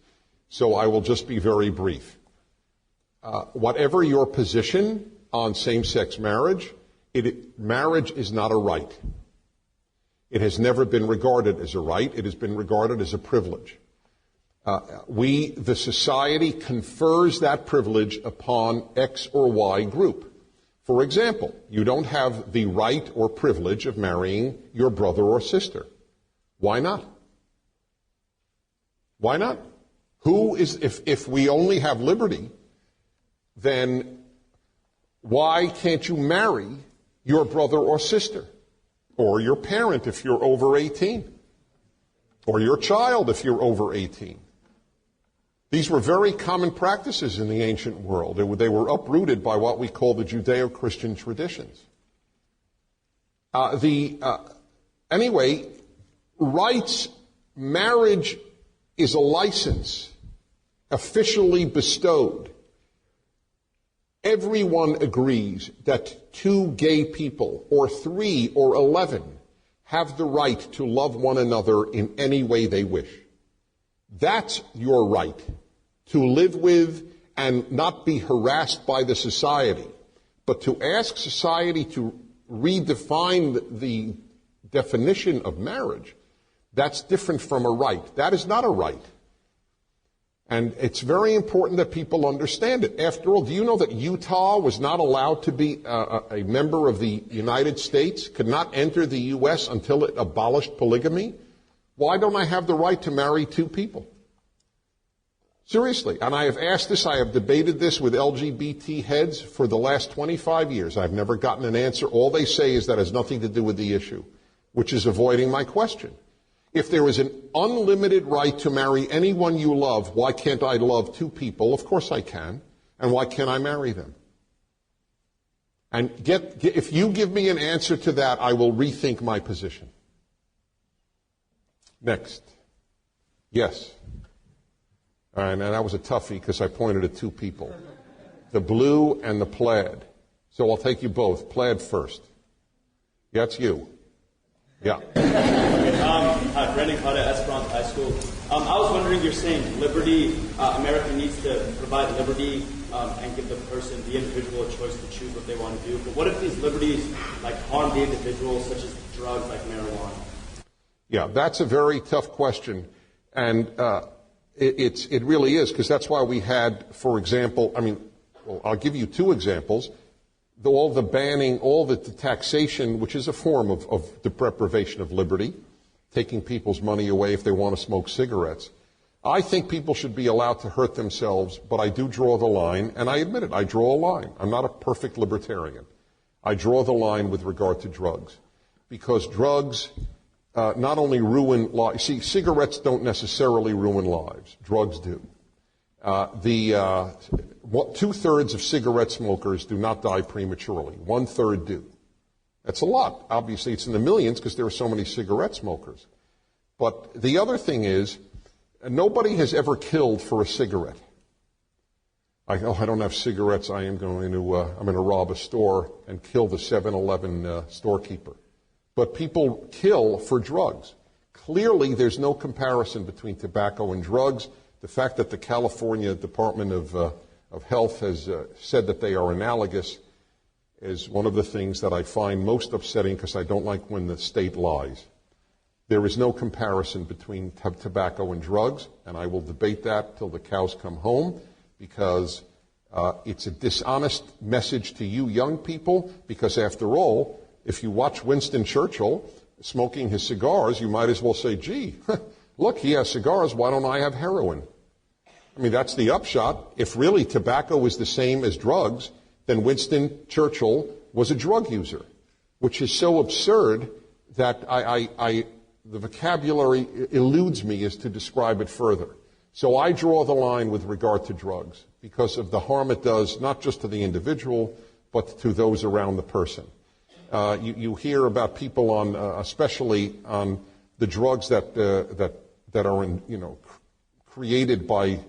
So I will just be very brief. Whatever your position on same-sex marriage, marriage is not a right. It has never been regarded as a right. It has been regarded as a privilege. The society confers that privilege upon X or Y group. For example, you don't have the right or privilege of marrying your brother or sister. Why not? Why not? If we only have liberty, then why can't you marry your brother or sister? Or your parent if you're over 18? Or your child if you're over 18? These were very common practices in the ancient world. They were uprooted by what we call the Judeo-Christian traditions. Anyway, rights, marriage is a license officially bestowed. Everyone agrees that two gay people, or 3 or 11, have the right to love one another in any way they wish. That's your right, to live with and not be harassed by the society. But to ask society to redefine definition of marriage, that's different from a right. That is not a right. And it's very important that people understand it. After all, do you know that Utah was not allowed to be a member of the United States, could not enter the U.S. until it abolished polygamy? Why don't I have the right to marry two people? Seriously. And I have asked this, I have debated this with LGBT heads for the last 25 years. I've never gotten an answer. All they say is that has nothing to do with the issue, which is avoiding my question. If there is an unlimited right to marry anyone you love, why can't I love two people? Of course I can. And why can't I marry them? And if you give me an answer to that, I will rethink my position. Next. Yes. All right, now that was a toughie because I pointed at two people. The blue and the plaid. So I'll take you both. Plaid first. Yeah, it's you. Yeah. Hi, Brendan Cotta, Esperanza High School. I was wondering, you're saying liberty, America needs to provide liberty and give the person, the individual, a choice to choose what they want to do. But what if these liberties harm the individual, such as drugs like marijuana? Yeah, that's a very tough question. And it really is, because that's why we had, for example, I'll give you two examples. All the banning, all the taxation, which is a form of the deprivation of liberty, taking people's money away if they want to smoke cigarettes. I think people should be allowed to hurt themselves, but I do draw the line, and I admit it, I draw a line. I'm not a perfect libertarian. I draw the line with regard to drugs, because drugs not only ruin lives. See, cigarettes don't necessarily ruin lives. Drugs do. 2/3 of cigarette smokers do not die prematurely. 1/3 do. That's a lot. Obviously, it's in the millions because there are so many cigarette smokers. But the other thing is, nobody has ever killed for a cigarette. I don't have cigarettes. I'm going to rob a store and kill the 7-Eleven storekeeper. But people kill for drugs. Clearly, there's no comparison between tobacco and drugs. The fact that the California Department of Health has said that they are analogous is one of the things that I find most upsetting, because I don't like when the state lies. There is no comparison between tobacco and drugs, and I will debate that till the cows come home, because it's a dishonest message to you young people, because after all, if you watch Winston Churchill smoking his cigars, you might as well say, gee, look, he has cigars, why don't I have heroin? That's the upshot. If really tobacco is the same as drugs, then Winston Churchill was a drug user, which is so absurd that the vocabulary eludes me as to describe it further. So I draw the line with regard to drugs because of the harm it does, not just to the individual, but to those around the person. You hear about people on, especially on the drugs that are created by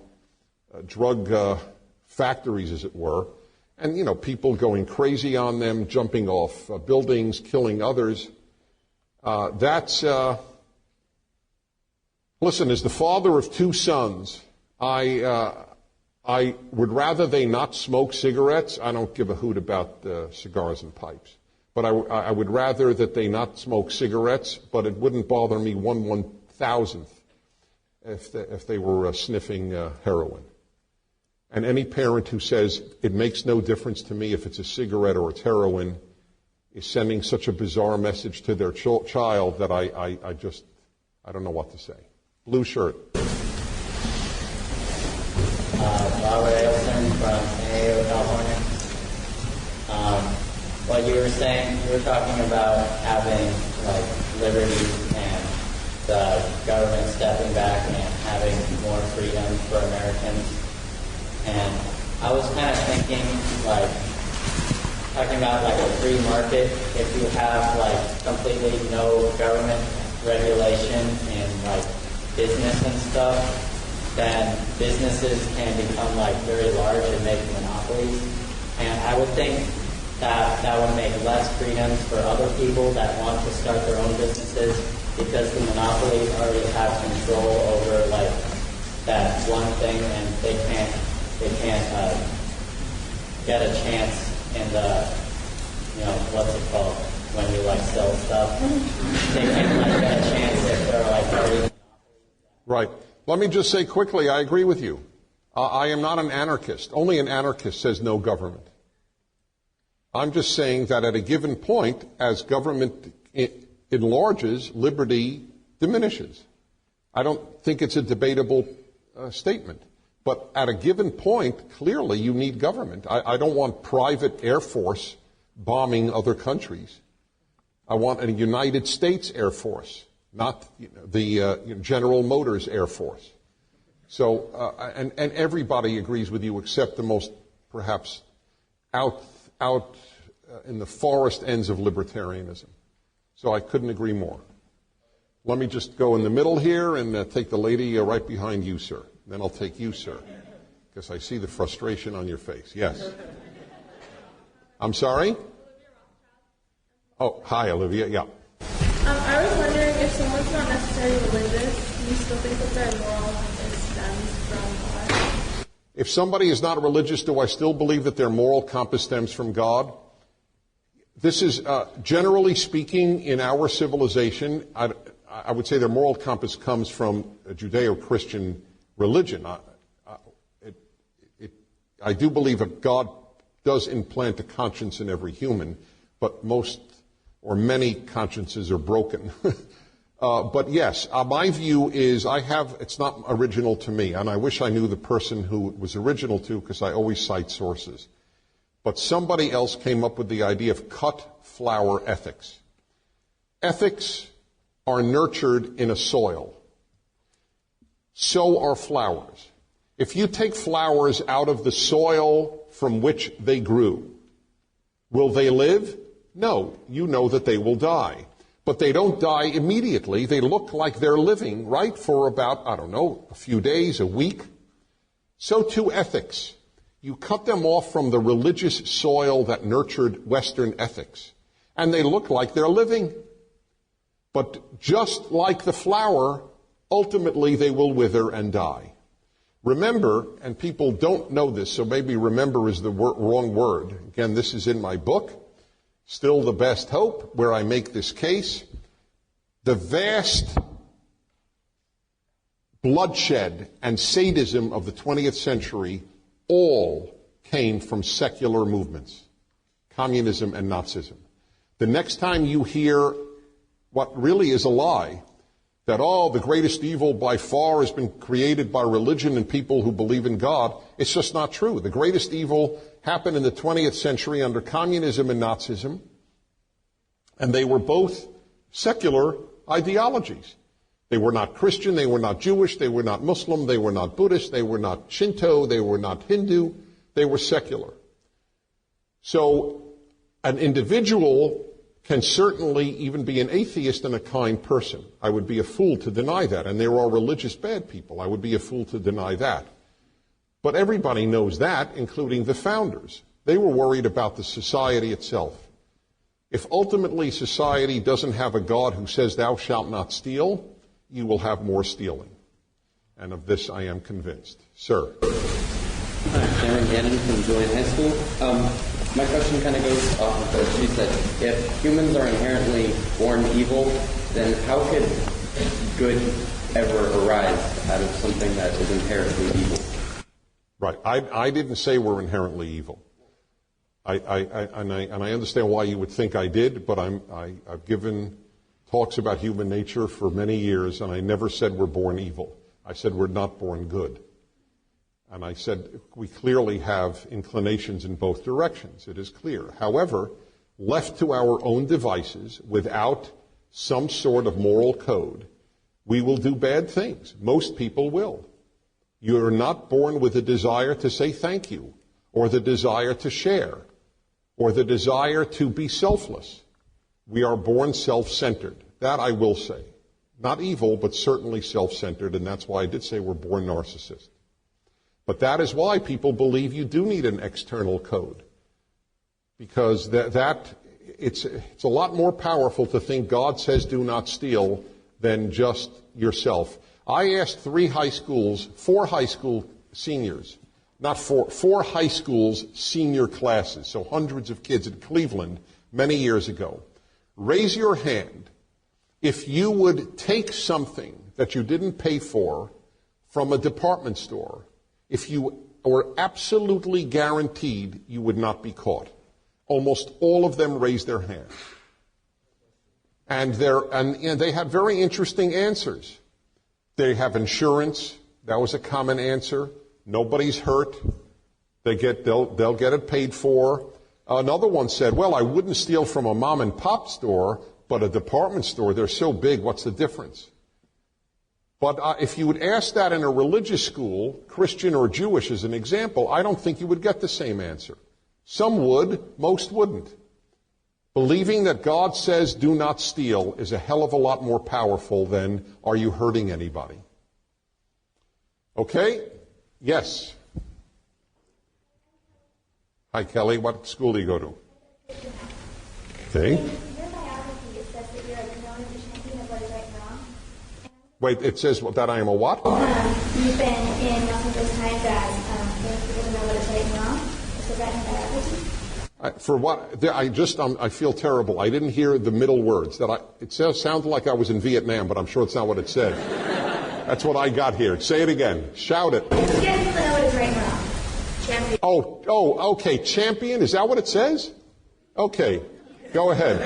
drug factories, as it were, and people going crazy on them, jumping off buildings, killing others. Listen, as the father of two sons, I would rather they not smoke cigarettes. I don't give a hoot about cigars and pipes. But I would rather that they not smoke cigarettes, but it wouldn't bother me 1/1000th if they were sniffing heroin. And any parent who says it makes no difference to me if it's a cigarette or it's heroin is sending such a bizarre message to their child that I don't know what to say. Blue shirt. Robert Ailson from San Diego, California. What you were saying, you were talking about having liberty and the government stepping back and having more freedom for Americans. And I was kind of thinking, talking about a free market. If you have completely no government regulation in business and stuff, then businesses can become very large and make monopolies. And I would think that would make less freedoms for other people that want to start their own businesses, because the monopolies already have control over that one thing, and they can't get a chance in the what's it called, when you like sell stuff. They can like get a chance if they're like already. Right. Let me just say quickly, I agree with you. I am not an anarchist. Only an anarchist says no government. I'm just saying that at a given point, as government enlarges, liberty diminishes. I don't think it's a debatable statement. But at a given point, clearly you need government. I don't want private Air Force bombing other countries. I want a United States Air Force, not the General Motors Air Force. So, and everybody agrees with you except the most, perhaps, out in the forest ends of libertarianism. So I couldn't agree more. Let me just go in the middle here and take the lady right behind you, sir. Then I'll take you, sir, because I see the frustration on your face. Yes. I'm sorry? Oh, hi, Olivia. Yeah. I was wondering if someone's not necessarily religious, do you still think that their moral compass stems from God? If somebody is not religious, do I still believe that their moral compass stems from God? This is, generally speaking, in our civilization, I would say their moral compass comes from a Judeo-Christian religion. I do believe that God does implant a conscience in every human, but most or many consciences are broken. But yes, my view is it's not original to me, and I wish I knew the person who it was original to, because I always cite sources. But somebody else came up with the idea of cut flower ethics. Ethics are nurtured in a soil. So are flowers. If you take flowers out of the soil from which they grew, will they live? No. You know that they will die. But they don't die immediately. They look like they're living, right, for about, a few days, a week. So too ethics. You cut them off from the religious soil that nurtured Western ethics, and they look like they're living. But just like the flower, ultimately they will wither and die. Remember, and people don't know this, so maybe remember is the wrong word. Again, this is in my book, Still the Best Hope, where I make this case. The vast bloodshed and sadism of the 20th century all came from secular movements, communism and Nazism. The next time you hear what really is a lie, that, the greatest evil by far has been created by religion and people who believe in God, it's just not true. The greatest evil happened in the 20th century under communism and Nazism, and they were both secular ideologies. They were not Christian, they were not Jewish, they were not Muslim, they were not Buddhist, they were not Shinto, they were not Hindu, they were secular. So an individual can certainly even be an atheist and a kind person. I would be a fool to deny that. And there are religious bad people. I would be a fool to deny that. But everybody knows that, including the founders. They were worried about the society itself. If ultimately society doesn't have a God who says, "Thou shalt not steal," you will have more stealing. And of this I am convinced. Sir. Hi, Cameron Gannon from Julian High School. My question kind of goes off of what she said. If humans are inherently born evil, then how could good ever arise out of something that is inherently evil? Right. I didn't say we're inherently evil. I understand why you would think I did, but I've given talks about human nature for many years, and I never said we're born evil. I said we're not born good. And I said we clearly have inclinations in both directions. It is clear. However, left to our own devices, without some sort of moral code, we will do bad things. Most people will. You're not born with the desire to say thank you, or the desire to share, or the desire to be selfless. We are born self-centered. That I will say. Not evil, but certainly self-centered, and that's why I did say we're born narcissists. But that is why people believe you do need an external code. Because it's a lot more powerful to think God says do not steal than just yourself. I asked 4 high school seniors, not 4 high schools senior classes, so hundreds of kids in Cleveland many years ago, raise your hand if you would take something that you didn't pay for from a department store if you were absolutely guaranteed you would not be caught. Almost all of them raised their hands. And they have very interesting answers. They have insurance. That was a common answer. Nobody's hurt. They'll get it paid for. Another one said, well, I wouldn't steal from a mom and pop store, but a department store, they're so big, what's the difference? But if you would ask that in a religious school, Christian or Jewish as an example, I don't think you would get the same answer. Some would, most wouldn't. Believing that God says do not steal is a hell of a lot more powerful than are you hurting anybody? Okay? Yes. Hi, Kelly. What school do you go to? Okay. Wait, it says that I am a what? You've been in Los Angeles Times as famous people to know what is right and wrong. It says that in biography. For what? I feel terrible. I didn't hear the middle words. It sounded like I was in Vietnam, but I'm sure it's not what it said. That's what I got here. Say it again. Shout it. Get people to know what is right and wrong. Champion. Oh, okay. Champion? Is that what it says? Okay. Go ahead.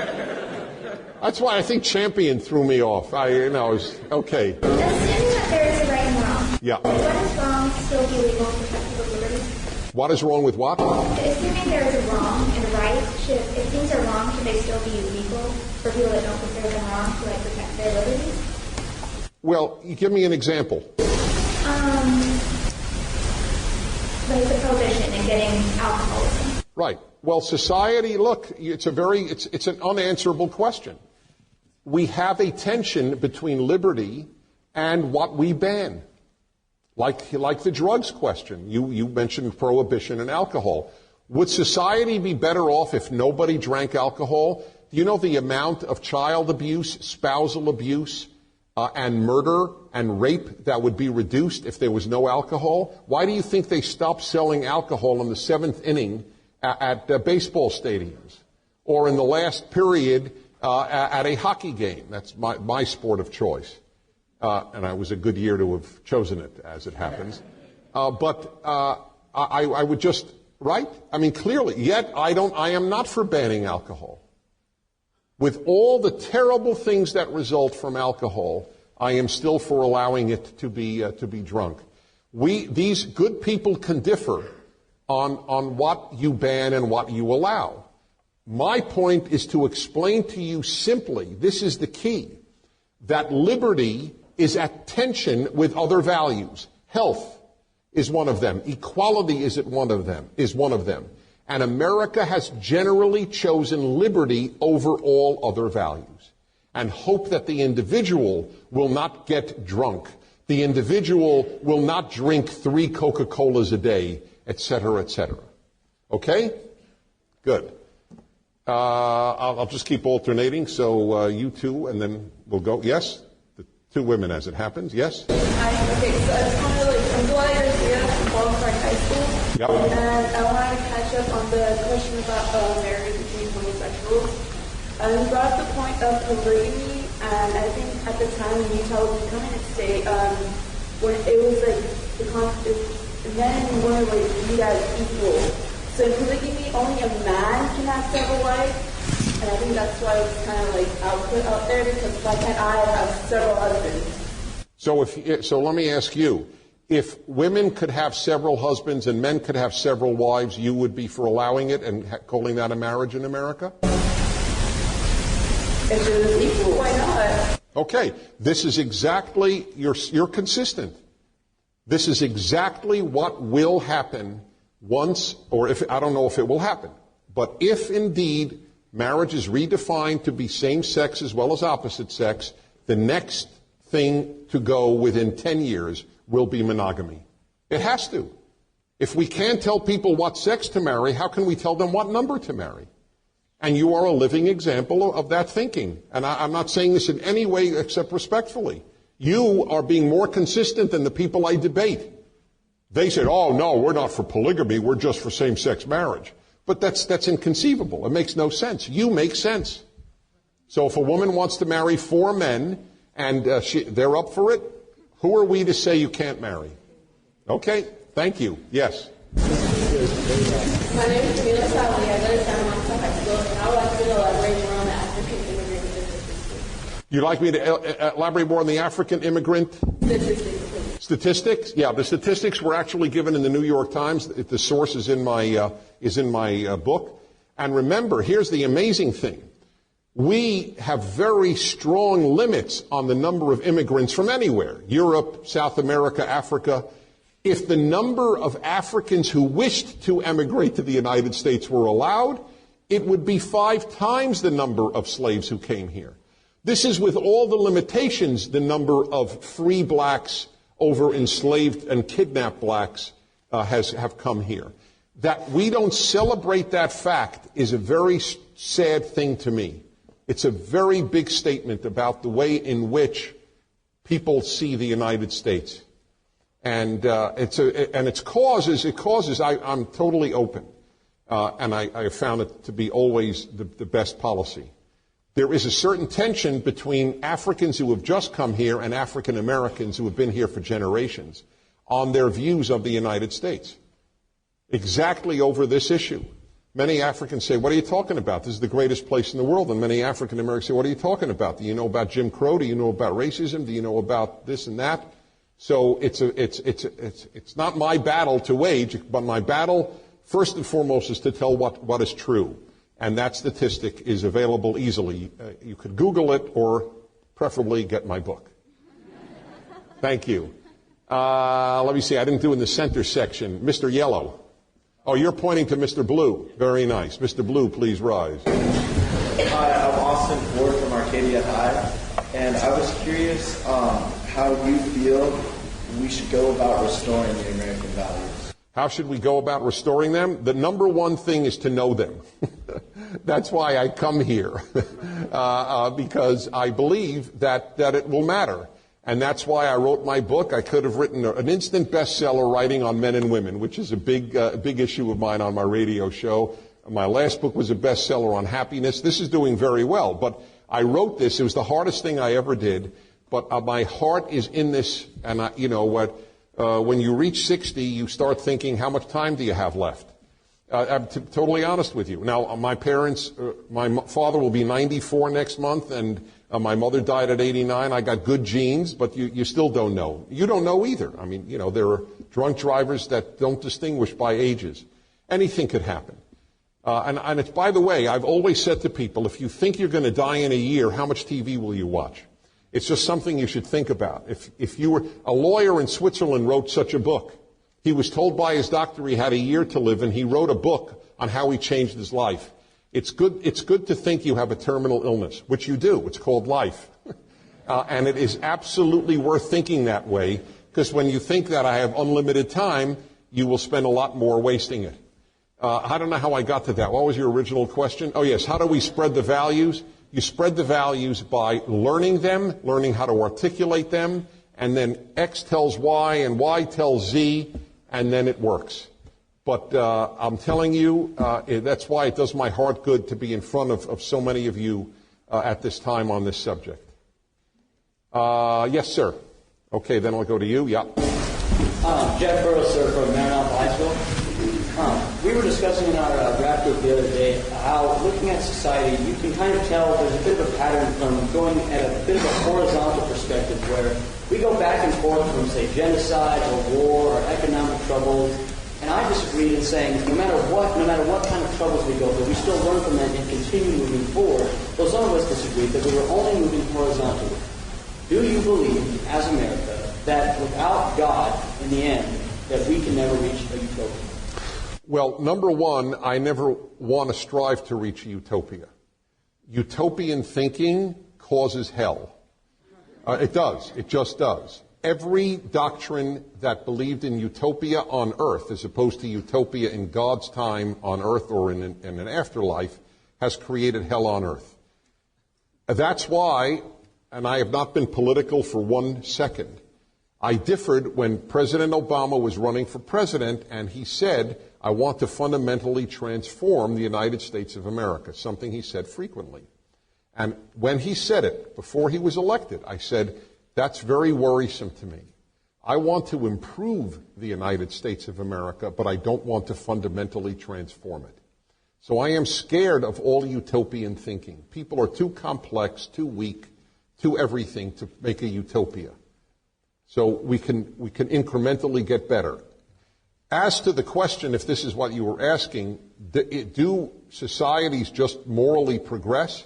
That's why I think champion threw me off. Okay. Assuming that there is a right and wrong. Yeah. What is wrong still be legal to protect people's liberties? What is wrong with what? Assuming there is a wrong and a right, if things are wrong, should they still be legal for people that don't consider them wrong to protect their liberties? Well, give me an example. Like the prohibition and getting alcoholism. Right. Well, society, look, it's an unanswerable question. We have a tension between liberty and what we ban. Like the drugs question. You mentioned prohibition and alcohol. Would society be better off if nobody drank alcohol? Do you know the amount of child abuse, spousal abuse, and murder and rape that would be reduced if there was no alcohol? Why do you think they stopped selling alcohol in the seventh inning at baseball stadiums or in the last period at a hockey game? That's my sport of choice. And I was a good year to have chosen it, as it happens. But I would just, right? I mean, clearly, yet I am not for banning alcohol. With all the terrible things that result from alcohol, I am still for allowing it to be drunk. These good people can differ on what you ban and what you allow. My point is to explain to you simply, this is the key, that liberty is at tension with other values. Health is one of them. Equality is one of them. And America has generally chosen liberty over all other values and hope that the individual will not get drunk. The individual will not drink 3 Coca-Colas a day, etc., etc. Okay? Good. I'll just keep alternating. So you two, and then we'll go. Yes? The 2 women as it happens. Yes? Hi. Okay, so I just want to I'm glad you're here from Qualified High School. Yep. And I wanted to catch up on the question about marriage between homosexuals. You brought up the point of polygamy, and I think at the time when Utah was becoming a state, when it was men and women were viewed as equal. So in polygamy, only a man can have several wives, and I think that's why it's kind of output out there, because why can't I have several husbands? So let me ask you, if women could have several husbands and men could have several wives, you would be for allowing it and calling that a marriage in America? If it was equal, why not? Okay, this is exactly, you're consistent. This is exactly what will happen once, or if, I don't know if it will happen, but if indeed marriage is redefined to be same sex as well as opposite sex, the next thing to go within 10 years will be monogamy. It has to. If we can't tell people what sex to marry, how can we tell them what number to marry? And you are a living example of that thinking. And I'm not saying this in any way except respectfully. You are being more consistent than the people I debate. They said, oh, no, we're not for polygamy, we're just for same-sex marriage. But that's inconceivable. It makes no sense. You make sense. So if a woman wants to marry 4 men and they're up for it, who are we to say you can't marry? Okay, thank you. Yes. My name is Camila Sally. I go to Santa Monica High School, and I would like you to elaborate more on the African immigrant statistics. You'd like me to elaborate more on the African immigrant statistics? Yeah, the statistics were actually given in the New York Times. The source is in my book. And remember, here's the amazing thing. We have very strong limits on the number of immigrants from anywhere, Europe, South America, Africa. If the number of Africans who wished to emigrate to the United States were allowed, it would be 5 times the number of slaves who came here. This is with all the limitations, the number of free blacks over enslaved and kidnapped blacks have come here. That we don't celebrate that fact is a very sad thing to me. It's a very big statement about the way in which people see the United States. And its causes, I'm totally open. And I have found it to be always the best policy. There is a certain tension between Africans who have just come here and African Americans who have been here for generations on their views of the United States. Exactly over this issue. Many Africans say, what are you talking about? This is the greatest place in the world. And many African Americans say, what are you talking about? Do you know about Jim Crow? Do you know about racism? Do you know about this and that? So it's not my battle to wage, but my battle, first and foremost, is to tell what is true. And that statistic is available easily. You could Google it or preferably get my book. Thank you. Let me see. I didn't do in the center section. Mr. Yellow. Oh, you're pointing to Mr. Blue. Very nice. Mr. Blue, please rise. Hi, I'm Austin Ford from Arcadia High. And I was curious how you feel we should go about restoring the American values. How should we go about restoring them? The number one thing is to know them. That's why I come here, because I believe that it will matter. And that's why I wrote my book. I could have written an instant bestseller writing on men and women, which is a big issue of mine on my radio show. My last book was a bestseller on happiness. This is doing very well. But I wrote this. It was the hardest thing I ever did. But my heart is in this. And when you reach 60, you start thinking, how much time do you have left? I'm totally honest with you. Now, my parents, my father will be 94 next month, and my mother died at 89. I got good genes, but you still don't know. You don't know either. I mean, there are drunk drivers that don't distinguish by ages. Anything could happen. And it's, by the way, I've always said to people, if you think you're going to die in a year, how much TV will you watch? It's just something you should think about. If you were a lawyer in Switzerland wrote such a book. He was told by his doctor he had a year to live, and he wrote a book on how he changed his life. It's good to think you have a terminal illness, which you do. It's called life. And it is absolutely worth thinking that way, because when you think that I have unlimited time, you will spend a lot more wasting it. I don't know how I got to that. What was your original question? Oh, yes. How do we spread the values? You spread the values by learning them, learning how to articulate them, and then X tells Y and Y tells Z, and then it works. But I'm telling you, that's why it does my heart good to be in front of so many of you at this time on this subject. Yes, sir. Okay, then I'll go to you. Yeah. Jeff Burrows, sir, from Maranatha High School. We were discussing in our draft group the other day how, looking at society, you can kind of tell there's a bit of a pattern from going at a bit of a horizontal perspective where we go back and forth from, say, genocide or war or economic troubles. And I disagreed in saying no matter what kind of troubles we go through, we still learn from them and continue moving forward. Though some of us disagreed that we were only moving horizontally. Do you believe, as America, that without God, in the end, that we can never reach a utopia? Well, number one, I never want to strive to reach a utopia. Utopian thinking causes hell. It does. It just does. Every doctrine that believed in utopia on earth, as opposed to utopia in God's time on earth or in an afterlife, has created hell on earth. That's why, and I have not been political for 1 second, I differed when President Obama was running for president, and he said, I want to fundamentally transform the United States of America, something he said frequently. And when he said it, before he was elected, I said, that's very worrisome to me. I want to improve the United States of America, but I don't want to fundamentally transform it. So I am scared of all utopian thinking. People are too complex, too weak, too everything to make a utopia. So we can incrementally get better. As to the question, if this is what you were asking, do societies just morally progress?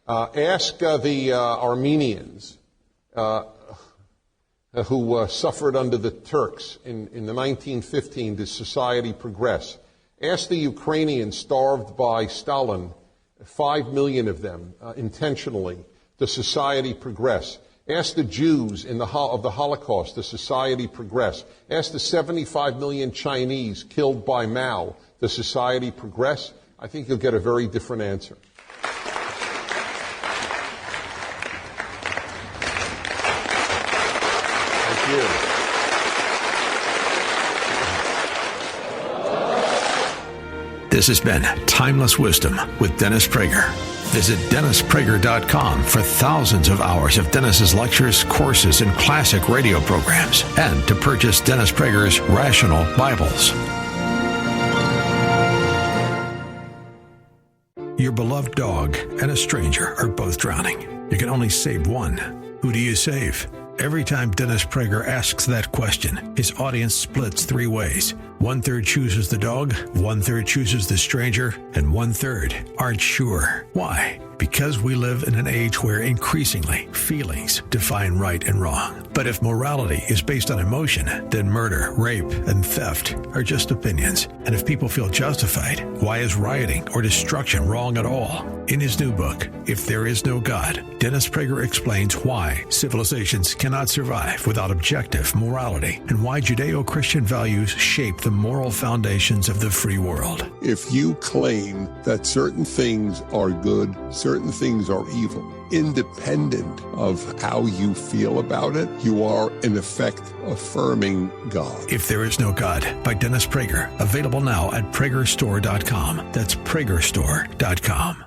Ask the Armenians who suffered under the Turks in the 1915. Did society progress? Ask the Ukrainians starved by Stalin, 5 million of them intentionally. Does society progress? Ask the Jews of the Holocaust. Does society progress? Ask the 75 million Chinese killed by Mao. Does society progress? I think you'll get a very different answer. Thank you. This has been Timeless Wisdom with Dennis Prager. Visit DennisPrager.com for thousands of hours of Dennis's lectures, courses, and classic radio programs, and to purchase Dennis Prager's Rational Bibles. Your beloved dog and a stranger are both drowning. You can only save one. Who do you save? Every time Dennis Prager asks that question, his audience splits 3 ways. 1/3 chooses the dog, 1/3 chooses the stranger, and 1/3 aren't sure. Why? Because we live in an age where increasingly feelings define right and wrong. But if morality is based on emotion, then murder, rape, and theft are just opinions. And if people feel justified, why is rioting or destruction wrong at all? In his new book, If There Is No God, Dennis Prager explains why civilizations cannot survive without objective morality and why Judeo-Christian values shape the moral foundations of the free world. If you claim that certain things are good, certain things are evil, independent of how you feel about it, you are in effect affirming God. If There Is No God by Dennis Prager, available now at PragerStore.com. That's PragerStore.com.